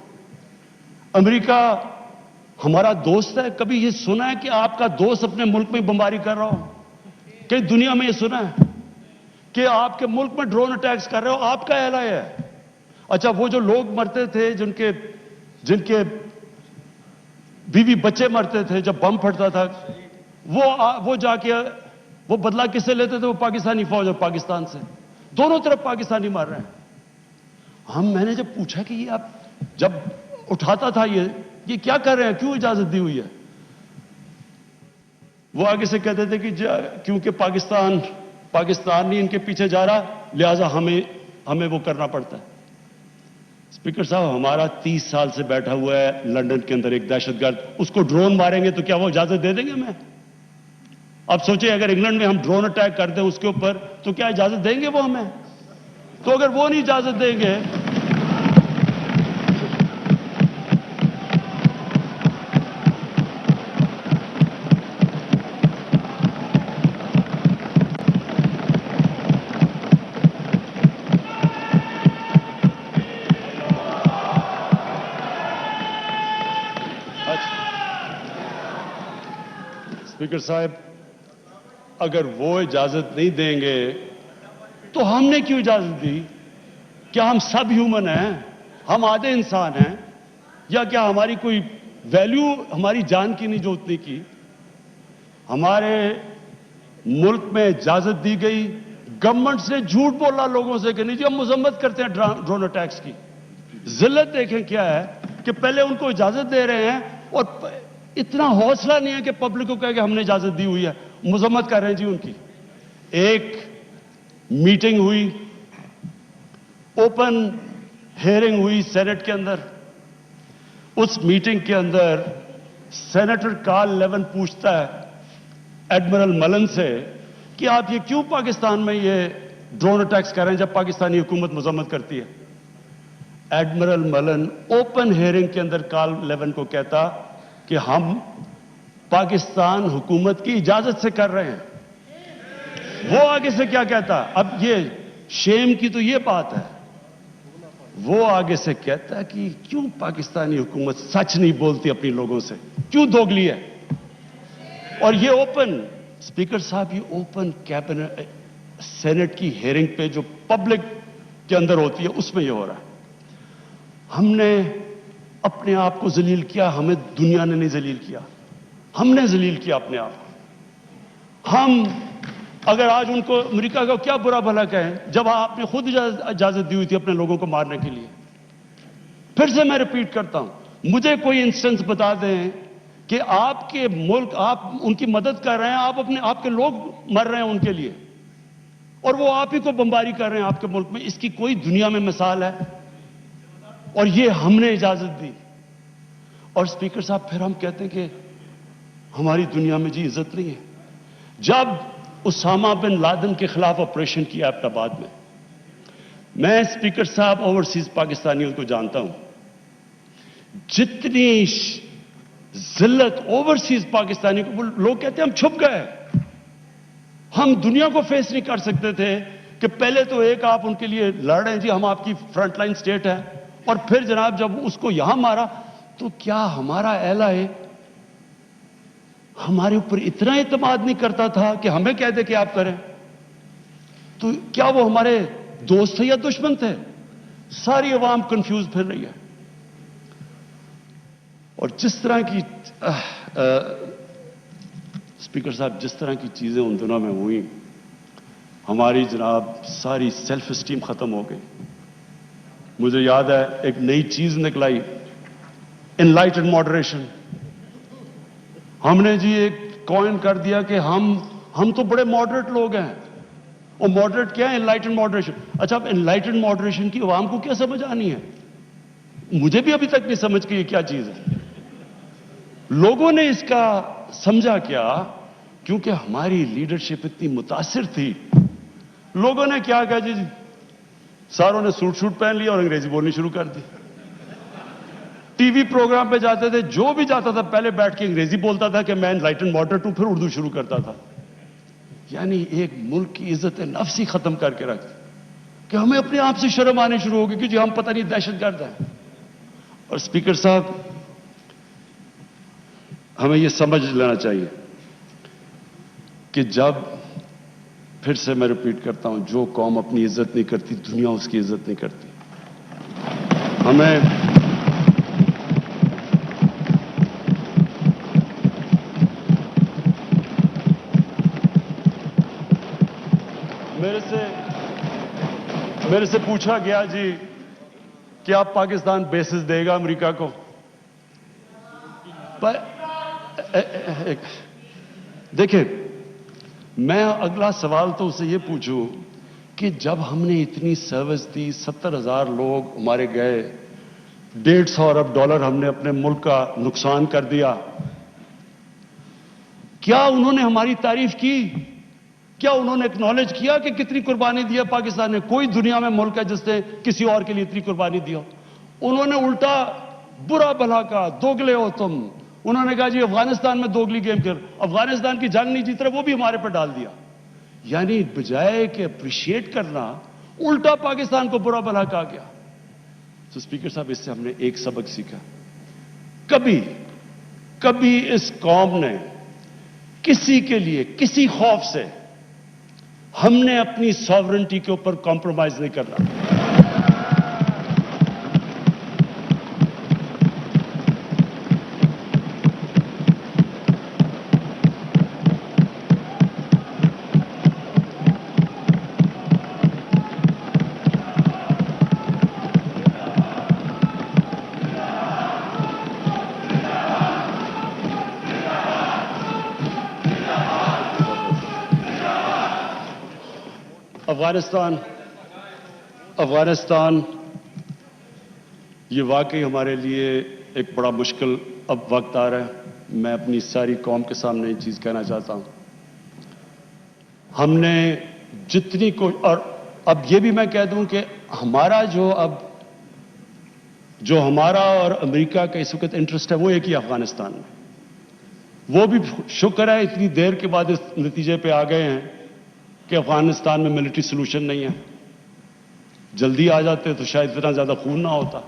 امریکہ ہمارا دوست ہے. کبھی یہ سنا ہے کہ آپ کا دوست اپنے ملک میں بمباری کر رہا ہو؟ کئی دنیا میں یہ سنا ہے کہ آپ کے ملک میں ڈرون اٹیکس کر رہے ہو؟ آپ کا اہل ہے. اچھا وہ جو لوگ مرتے تھے، جن کے بیوی بچے مرتے تھے جب بم پھٹتا تھا، وہ جا کے وہ بدلہ کس سے لیتے تھے؟ وہ پاکستانی فوج اور پاکستان سے. دونوں طرف پاکستانی مر رہے ہیں. میں نے جب پوچھا کہ یہ آپ جب اٹھاتا تھا یہ کیا کر رہے ہیں، کیوں اجازت دی ہوئی ہے؟ وہ آگے سے کہتے تھے کہ کیونکہ پاکستان نہیں ان کے پیچھے جا رہا لہذا ہمیں وہ کرنا پڑتا ہے. اسپیکر صاحب ہمارا 30 سال سے بیٹھا ہوا ہے لندن کے اندر ایک دہشت گرد, اس کو ڈرون ماریں گے تو کیا وہ اجازت دے دیں گے ہمیں؟ اب سوچیں اگر انگلینڈ میں ہم ڈرون اٹیک کر دیں اس کے اوپر تو کیا اجازت دیں گے وہ ہمیں؟ تو اگر وہ نہیں اجازت دیں گے اسپیکر صاحب اگر وہ اجازت نہیں دیں گے تو ہم نے کیوں اجازت دی؟ کیا ہم سب ہیومن ہیں؟ ہم آدھے انسان ہیں؟ یا کیا ہماری کوئی ویلیو ہماری جان کی نہیں جو اتنی کی؟ ہمارے ملک میں اجازت دی گئی, گورنمنٹ سے جھوٹ بولا لوگوں سے کہ نہیں جی ہم مذمت کرتے ہیں ڈرون اٹیکس کی. ذلت دیکھیں کیا ہے کہ پہلے ان کو اجازت دے رہے ہیں اور اتنا حوصلہ نہیں ہے کہ پبلک کو کہے کہ ہم نے اجازت دی ہوئی ہے, مذمت کر رہے ہیں جی ان کی. ایک میٹنگ ہوئی, اوپن ہیئرنگ ہوئی سینٹ کے اندر. اس میٹنگ کے اندر سینیٹر کارل لیون پوچھتا ہے ایڈمرل ملن سے کہ آپ یہ کیوں پاکستان میں یہ ڈرون اٹیکس کر رہے ہیں جب پاکستانی حکومت مذمت کرتی ہے؟ ایڈمرل ملن اوپن ہیئرنگ کے اندر کارل لیون کو کہتا کہ ہم پاکستان حکومت کی اجازت سے کر رہے ہیں. وہ آگے سے کیا کہتا؟ اب یہ شیم کی تو یہ بات ہے, وہ آگے سے کہتا ہے کہ کیوں پاکستانی حکومت سچ نہیں بولتی اپنی لوگوں سے, کیوں دوگلی ہے؟ اور یہ اوپن, اسپیکر صاحب یہ اوپن کیبنٹ سینٹ کی ہیئرنگ پہ جو پبلک کے اندر ہوتی ہے اس میں یہ ہو رہا ہے. ہم نے اپنے آپ کو ذلیل کیا, ہمیں دنیا نے نہیں ذلیل کیا, ہم نے ذلیل کیا اپنے آپ کو. ہم اگر آج ان کو امریکہ کا کیا برا بھلا کہیں جب آپ نے خود اجازت دی ہوئی تھی اپنے لوگوں کو مارنے کے لیے. پھر سے میں ریپیٹ کرتا ہوں, مجھے کوئی انسٹنس بتا دیں کہ آپ کے ملک آپ ان کی مدد کر رہے ہیں, آپ کے لوگ مر رہے ہیں ان کے لیے اور وہ آپ ہی کو بمباری کر رہے ہیں آپ کے ملک میں. اس کی کوئی دنیا میں مثال ہے؟ اور یہ ہم نے اجازت دی. اور اسپیکر صاحب پھر ہم کہتے ہیں کہ ہماری دنیا میں جی عزت نہیں ہے. جب اسامہ بن لادن کے خلاف آپریشن کیا ایبٹ آباد میں اسپیکر صاحب اوورسیز پاکستانیوں کو جانتا ہوں, جتنی ذلت اوورسیز پاکستانی کو, لوگ کہتے ہیں ہم چھپ گئے, ہم دنیا کو فیس نہیں کر سکتے تھے کہ پہلے تو ایک آپ ان کے لیے لڑ رہے ہیں جی ہم آپ کی فرنٹ لائن سٹیٹ ہے, اور پھر جناب جب اس کو یہاں مارا تو کیا ہمارا اہل ہے ہمارے اوپر اتنا اعتماد نہیں کرتا تھا کہ ہمیں کہہ دے کہ آپ کریں؟ تو کیا وہ ہمارے دوست تھے یا دشمن تھے؟ ساری عوام کنفیوز پھر رہی ہے. اور جس طرح کی اسپیکر صاحب جس طرح کی چیزیں ان دنوں میں ہوئیں, ہماری جناب ساری سیلف اسٹیم ختم ہو گئی. مجھے یاد ہے ایک نئی چیز نکلائی, انلائٹنڈ ماڈریشن. ہم نے جی ایک کوائن کر دیا کہ ہم تو بڑے ماڈریٹ لوگ ہیں. اور ماڈریٹ کیا ہے؟ Enlightened moderation. اچھا اب انلائٹنڈ ماڈریشن کی عوام کو کیا سمجھ آنی ہے؟ مجھے بھی ابھی تک نہیں سمجھ کہ یہ کیا چیز ہے. لوگوں نے اس کا سمجھا کیا؟ کیونکہ ہماری لیڈرشپ اتنی متاثر تھی. لوگوں نے کیا کہا جی ساروں نے سوٹ پہن لیا اور انگریزی بولنی شروع کر دی. ٹی وی پروگرام پہ جاتے تھے, جو بھی جاتا تھا پہلے بیٹھ کے انگریزی بولتا تھا کہ میں انلائٹنڈ ماڈریٹ ہوں, پھر اردو شروع کرتا تھا. یعنی ایک ملک کی عزت نفس ہی ختم کر کے رکھ کہ ہمیں اپنے آپ سے شرم آنی شروع ہو گئی کہ جی ہم پتہ نہیں دہشت گرد ہیں. اور اسپیکر صاحب ہمیں یہ سمجھ لینا چاہیے کہ جب, پھر سے میں ریپیٹ کرتا ہوں, جو قوم اپنی عزت نہیں کرتی دنیا اس کی عزت نہیں کرتی. ہمیں میرے سے پوچھا گیا جی کہ آپ پاکستان بیسز دے گا امریکہ کو؟ دیکھیں میں اگلا سوال تو اسے یہ پوچھوں کہ جب ہم نے اتنی سروس دی 70,000 لوگ ہمارے گئے $150 ارب ہم نے اپنے ملک کا نقصان کر دیا, کیا انہوں نے ہماری تعریف کی؟ کیا انہوں نے اکنالج کیا کہ کتنی قربانی دیا پاکستان نے؟ کوئی دنیا میں ملک ہے جس نے کسی اور کے لیے اتنی قربانی دیا؟ انہوں نے الٹا برا بھلا کہا, دوگلے ہو تم. انہوں نے کہا جی افغانستان میں دوگلی گیم کر, افغانستان کی جنگ نہیں جیت رہے وہ بھی ہمارے پر ڈال دیا. یعنی بجائے کہ اپریشیٹ کرنا الٹا پاکستان کو برا بھلا کہا گیا. تو اسپیکر صاحب اس سے ہم نے ایک سبق سیکھا, کبھی اس قوم نے کسی کے لیے کسی خوف سے ہم نے اپنی ساورنٹی کے اوپر کمپرومائز نہیں کرنا. افغانستان یہ واقعی ہمارے لیے ایک بڑا مشکل اب وقت آ رہا ہے. میں اپنی ساری قوم کے سامنے یہ چیز کہنا چاہتا ہوں, ہم نے جتنی اور اب یہ بھی میں کہہ دوں کہ ہمارا جو ہمارا اور امریکہ کا اس وقت انٹرسٹ ہے وہ ایک ہی افغانستان میں. وہ بھی شکر ہے اتنی دیر کے بعد اس نتیجے پہ آ گئے ہیں کہ افغانستان میں ملٹری سولوشن نہیں ہے. جلدی آ جاتے تو شاید اتنا زیادہ خون نہ ہوتا.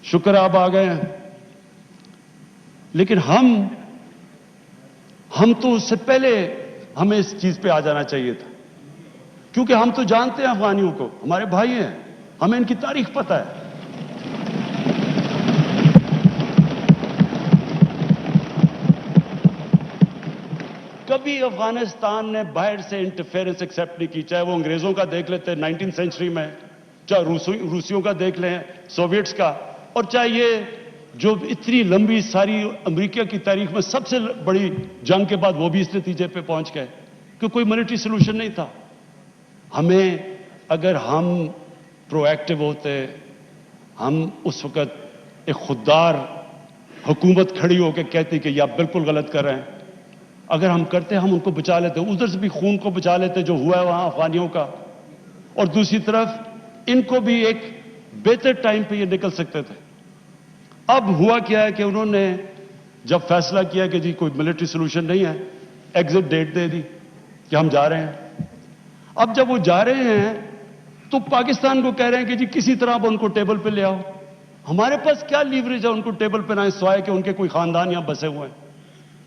شکر ہے اب آ گئے ہیں. لیکن ہم تو اس سے پہلے ہمیں اس چیز پہ آ جانا چاہیے تھا, کیونکہ ہم تو جانتے ہیں افغانیوں کو, ہمارے بھائی ہیں, ہمیں ان کی تاریخ پتہ ہے. کبھی افغانستان نے باہر سے انٹرفیئرنس ایکسیپٹ نہیں کی, چاہے وہ انگریزوں کا دیکھ لیتے 19 سینچری میں, چاہے روسیوں کا دیکھ لیں, سوویٹس کا, اور چاہے یہ جو اتنی لمبی ساری امریکہ کی تاریخ میں سب سے بڑی جنگ کے بعد وہ بھی اس نتیجے پہ پہنچ گئے کہ کوئی ملٹری سولوشن نہیں تھا. ہمیں اگر ہم پرو ایکٹیو ہوتے, ہم اس وقت ایک خوددار حکومت کھڑی ہو کے کہتی کہ یہ آپ بالکل غلط کر رہے ہیں, اگر ہم کرتے ہم ان کو بچا لیتے, ادھر سے بھی خون کو بچا لیتے جو ہوا ہے وہاں افغانیوں کا, اور دوسری طرف ان کو بھی ایک بہتر ٹائم پہ یہ نکل سکتے تھے. اب ہوا کیا ہے کہ انہوں نے جب فیصلہ کیا کہ جی کوئی ملٹری سولوشن نہیں ہے, ایگزٹ ڈیٹ دے دی کہ ہم جا رہے ہیں. اب جب وہ جا رہے ہیں تو پاکستان کو کہہ رہے ہیں کہ جی کسی طرح اب ان کو ٹیبل پہ لے آؤ. ہمارے پاس کیا لیوریج ہے ان کو ٹیبل پہ نہ سوائے کہ ان کے کوئی خاندان یہاں بسے ہوئے ہیں؟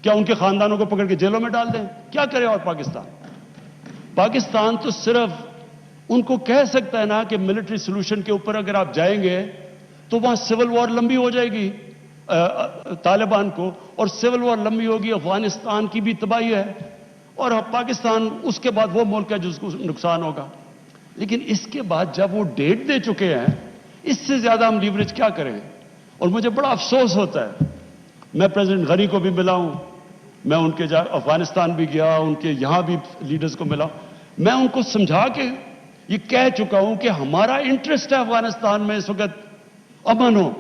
کیا ان کے خاندانوں کو پکڑ کے جیلوں میں ڈال دیں؟ کیا کرے اور پاکستان تو صرف ان کو کہہ سکتا ہے نا کہ ملٹری سولوشن کے اوپر اگر آپ جائیں گے تو وہاں سول وار لمبی ہو جائے گی طالبان کو, اور سول وار لمبی ہوگی, افغانستان کی بھی تباہی ہے, اور پاکستان اس کے بعد وہ ملک ہے جس کو نقصان ہوگا. لیکن اس کے بعد جب وہ ڈیٹ دے چکے ہیں, اس سے زیادہ ہم لیوریج کیا کریں؟ اور مجھے بڑا افسوس ہوتا ہے, میں پریزیڈنٹ غنی کو بھی ملا ہوں, میں ان کے افغانستان بھی گیا, ان کے یہاں بھی لیڈرز کو ملا, میں ان کو سمجھا کے یہ کہہ چکا ہوں کہ ہمارا انٹرسٹ ہے افغانستان میں اس وقت امن ہو.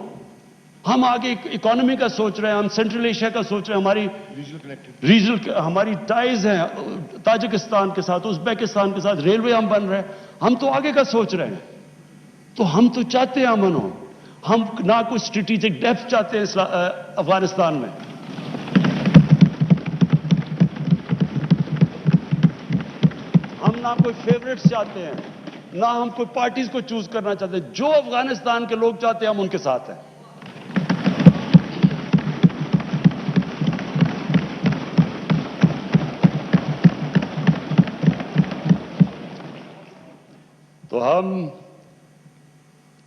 ہم آگے اکانومی کا سوچ رہے ہیں, ہم سینٹرل ایشیا کا سوچ رہے ہیں, ہماری ریجنل ہماری ٹائز ہیں تاجکستان کے ساتھ, ازبیکستان کے ساتھ, ریلوے ہم بن رہے ہیں, ہم تو آگے کا سوچ رہے ہیں. تو ہم تو چاہتے ہیں امن ہو, ہم نہ کوئی اسٹریٹجک ڈیپتھ چاہتے ہیں افغانستان میں. ہم نہ کوئی فیوریٹس چاہتے ہیں, نہ ہم کوئی پارٹیز کو چوز کرنا چاہتے ہیں. جو افغانستان کے لوگ چاہتے ہیں ہم ان کے ساتھ ہیں. تو ہم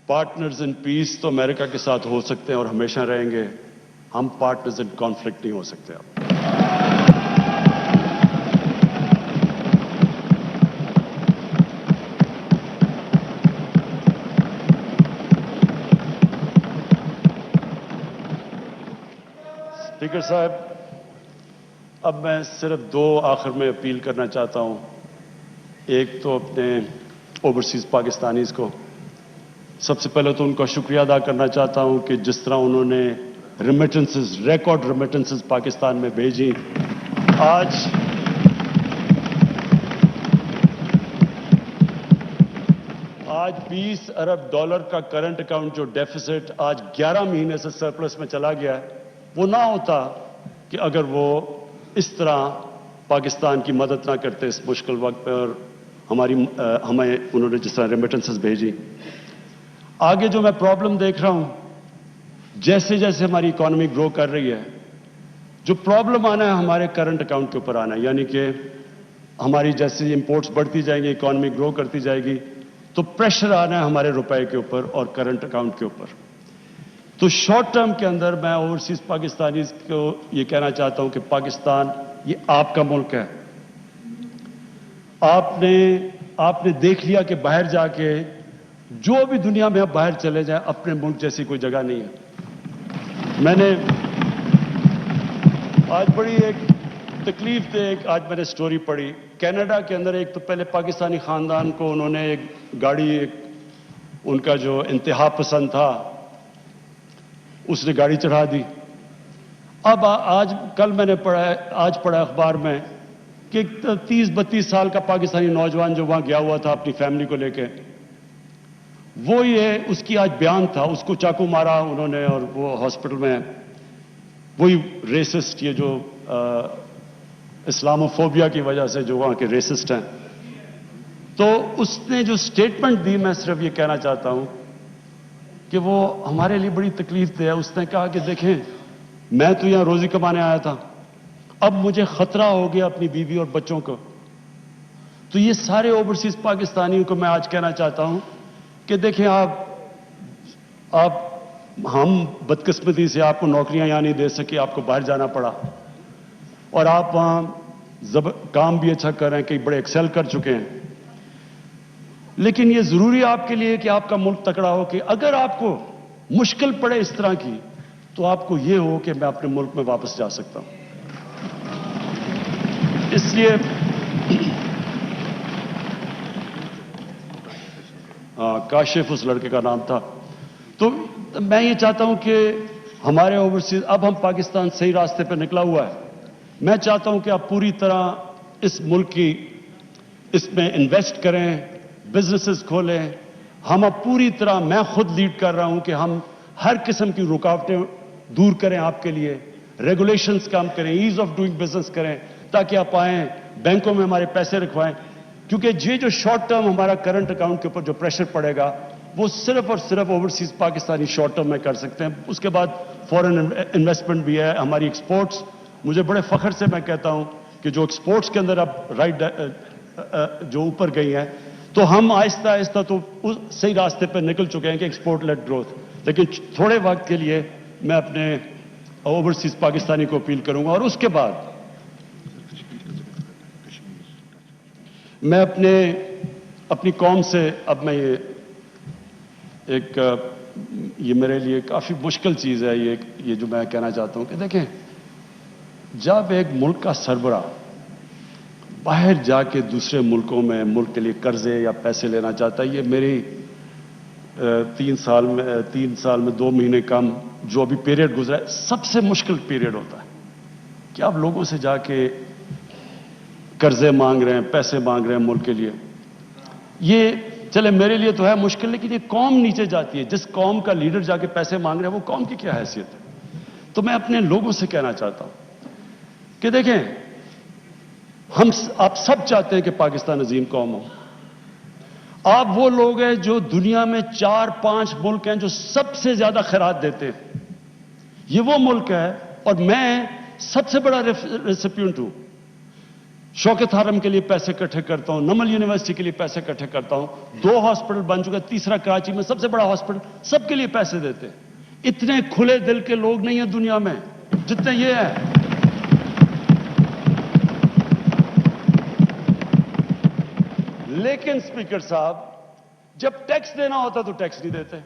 پارٹنرز ان پیس تو امریکہ کے ساتھ ہو سکتے ہیں اور ہمیشہ رہیں گے, ہم پارٹنرز ان کانفلکٹ نہیں ہو سکتے. اب اسپیکر صاحب, اب میں صرف دو آخر میں اپیل کرنا چاہتا ہوں. ایک تو اپنے اوورسیز پاکستانیز کو سب سے پہلے تو ان کا شکریہ ادا کرنا چاہتا ہوں کہ جس طرح انہوں نے ریمیٹنسز، ریکارڈ ریمیٹنسز پاکستان میں بھیجی. آج 20 ارب ڈالر کا کرنٹ اکاؤنٹ جو ڈیفیسٹ آج 11 مہینے سے سرپلس میں چلا گیا ہے، وہ نہ ہوتا کہ اگر وہ اس طرح پاکستان کی مدد نہ کرتے اس مشکل وقت پہ، اور ہمیں انہوں نے جس طرح ریمیٹنسز بھیجی. آگے جو میں پرابلم دیکھ رہا ہوں، جیسے جیسے ہماری اکانومی گرو کر رہی ہے، جو پرابلم آنا ہے ہمارے کرنٹ اکاؤنٹ کے اوپر آنا ہے. یعنی کہ ہماری جیسے امپورٹس بڑھتی جائیں گی، اکانومی گرو کرتی جائے گی، تو پریشر آنا ہے ہمارے روپے کے اوپر اور کرنٹ اکاؤنٹ کے اوپر. تو شارٹ ٹرم کے اندر میں اوورسیز پاکستانیز کو یہ کہنا چاہتا ہوں کہ پاکستان یہ آپ کا ملک ہے. آپ نے دیکھ لیا کہ باہر جا کے جو بھی دنیا میں آپ باہر چلے جائیں، اپنے ملک جیسی کوئی جگہ نہیں ہے. میں نے آج بڑی ایک تکلیف دہ آج میں نے سٹوری پڑھی. کینیڈا کے اندر ایک تو پہلے پاکستانی خاندان کو انہوں نے ایک گاڑی، ان کا جو انتہا پسند تھا اس نے گاڑی چڑھا دی. اب کل میں نے پڑھا اخبار میں کہ 30-32 سال کا پاکستانی نوجوان جو وہاں گیا ہوا تھا اپنی فیملی کو لے کے، وہ اس کی آج بیان تھا، اس کو چاقو مارا انہوں نے اور وہ ہاسپٹل میں. وہی ریسسٹ، یہ جو اسلاموفوبیا کی وجہ سے جو وہاں کے ریسسٹ ہیں. تو اس نے جو سٹیٹمنٹ دی، میں صرف یہ کہنا چاہتا ہوں کہ وہ ہمارے لیے بڑی تکلیف دہ ہے. اس نے کہا کہ دیکھیں، میں تو یہاں روزی کمانے آیا تھا، اب مجھے خطرہ ہو گیا اپنی بیوی اور بچوں کو. تو یہ سارے اوورسیز پاکستانیوں کو میں آج کہنا چاہتا ہوں کہ دیکھیں، ہم بدقسمتی سے آپ کو نوکریاں یہاں نہیں دے سکے، آپ کو باہر جانا پڑا، اور آپ وہاں کام بھی اچھا کر رہے ہیں، کئی بڑے ایکسل کر چکے ہیں. لیکن یہ ضروری ہے آپ کے لیے کہ آپ کا ملک تکڑا ہو، کہ اگر آپ کو مشکل پڑے اس طرح کی، تو آپ کو یہ ہو کہ میں اپنے ملک میں واپس جا سکتا ہوں. اس لیے کاشف اس لڑکے کا نام تھا. تو میں یہ چاہتا ہوں کہ ہمارے اوورسیز، اب ہم پاکستان صحیح راستے پہ نکلا ہوا ہے. میں چاہتا ہوں کہ آپ پوری طرح اس ملک کی اس میں انویسٹ کریں، بزنسز کھولیں. ہم اب پوری طرح، میں خود لیڈ کر رہا ہوں کہ ہم ہر قسم کی رکاوٹیں دور کریں آپ کے لیے، ریگولیشنز کام کریں، ایز آف ڈوئنگ بزنس کریں، تاکہ آپ آئیں بینکوں میں ہمارے پیسے رکھوائیں. کیونکہ یہ جو شارٹ ٹرم ہمارا کرنٹ اکاؤنٹ کے اوپر جو پریشر پڑے گا، وہ صرف اور صرف اوورسیز پاکستانی شارٹ ٹرم میں کر سکتے ہیں. اس کے بعد فورن انویسٹمنٹ بھی ہے، ہماری ایکسپورٹس. مجھے بڑے فخر سے میں کہتا ہوں کہ جو ایکسپورٹس کے اندر اب جو اوپر گئی ہیں، تو ہم آہستہ آہستہ تو صحیح راستے پہ نکل چکے ہیں کہ ایکسپورٹ لیڈ گروتھ. لیکن تھوڑے وقت کے لیے میں اپنے اوورسیز پاکستانی کو اپیل کروں گا. اور اس کے بعد میں اپنی قوم سے، اب میں یہ میرے لیے کافی مشکل چیز ہے یہ جو میں کہنا چاہتا ہوں کہ دیکھیں، جب ایک ملک کا سربراہ باہر جا کے دوسرے ملکوں میں ملک کے لیے قرضے یا پیسے لینا چاہتا ہے، یہ میری 3 سال میں 2 مہینے کم جو ابھی پیریڈ گزرا ہے، سب سے مشکل پیریڈ ہوتا ہے کہ آپ لوگوں سے جا کے قرضے مانگ رہے ہیں، پیسے مانگ رہے ہیں ملک کے لیے. یہ چلے میرے لیے تو ہے مشکل، لیکن یہ قوم نیچے جاتی ہے. جس قوم کا لیڈر جا کے پیسے مانگ رہے ہیں، وہ قوم کی کیا حیثیت ہے؟ تو میں اپنے لوگوں سے کہنا چاہتا ہوں کہ دیکھیں، آپ سب چاہتے ہیں کہ پاکستان عظیم قوم ہو. آپ وہ لوگ ہیں جو دنیا میں 4-5 ملک ہیں جو سب سے زیادہ خیرات دیتے ہیں. یہ وہ ملک ہے، اور میں سب سے بڑا ریسیپینٹ ہوں. شوکت حرم کے لیے پیسے اکٹھے کرتا ہوں، نمل یونیورسٹی کے لیے پیسے اکٹھے کرتا ہوں. 2 ہاسپٹل بن چکے، تیسرا کراچی میں سب سے بڑا ہاسپٹل، سب کے لیے پیسے دیتے. اتنے کھلے دل کے لوگ نہیں ہیں دنیا میں جتنے یہ ہیں. لیکن اسپیکر صاحب، جب ٹیکس دینا ہوتا تو ٹیکس نہیں دیتے.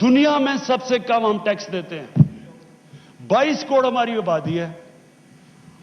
دنیا میں سب سے کم ہم ٹیکس دیتے ہیں. 22 کروڑ ہماری آبادی ہے.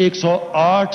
108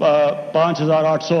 5,800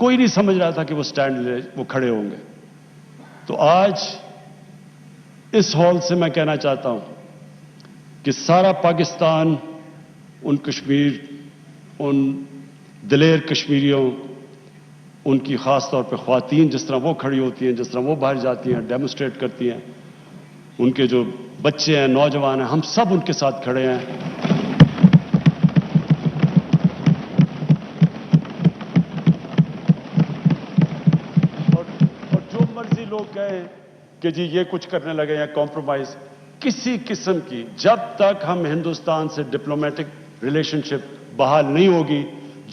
کوئی نہیں سمجھ رہا تھا کہ وہ سٹینڈ لے وہ کھڑے ہوں گے. تو آج اس ہال سے میں کہنا چاہتا ہوں کہ سارا پاکستان ان کشمیر، ان دلیر کشمیریوں، ان کی خاص طور پہ خواتین جس طرح وہ کھڑی ہوتی ہیں، جس طرح وہ باہر جاتی ہیں، ڈیمونسٹریٹ کرتی ہیں، ان کے جو بچے ہیں، نوجوان ہیں، ہم سب ان کے ساتھ کھڑے ہیں. اور جو مرضی لوگ کہیں کہ جی یہ کچھ کرنے لگے یا کمپرومائز، کسی قسم کی، جب تک ہم ہندوستان سے ڈپلومیٹک ریلیشن شپ بحال نہیں ہوگی،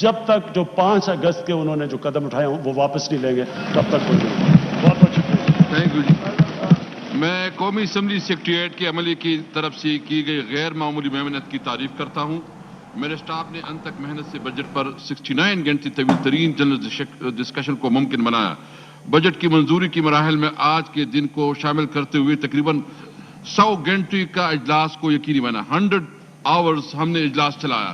جب تک جو 5 اگست کے انہوں نے جو قدم اٹھائے ہوں وہ واپس نہیں لیں گے، تب تک کوئی نہیں. بہت بہت شکریہ. تھینک یو جی. میں قومی اسمبلی سیکریٹریٹ کے عملے کی طرف سے کی گئی غیر معمولی محنت کی تعریف کرتا ہوں. میرے سٹاف نے انتک محنت سے بجٹ پر 69 گھنٹے طویل ترین جنرل ڈسکشن کو ممکن بنایا. بجٹ کی منظوری کی مراحل میں آج کے دن کو شامل کرتے ہوئے تقریباً 100 گھنٹے کا اجلاس کو یقینی بنا. 100 آورز ہم نے اجلاس چلایا.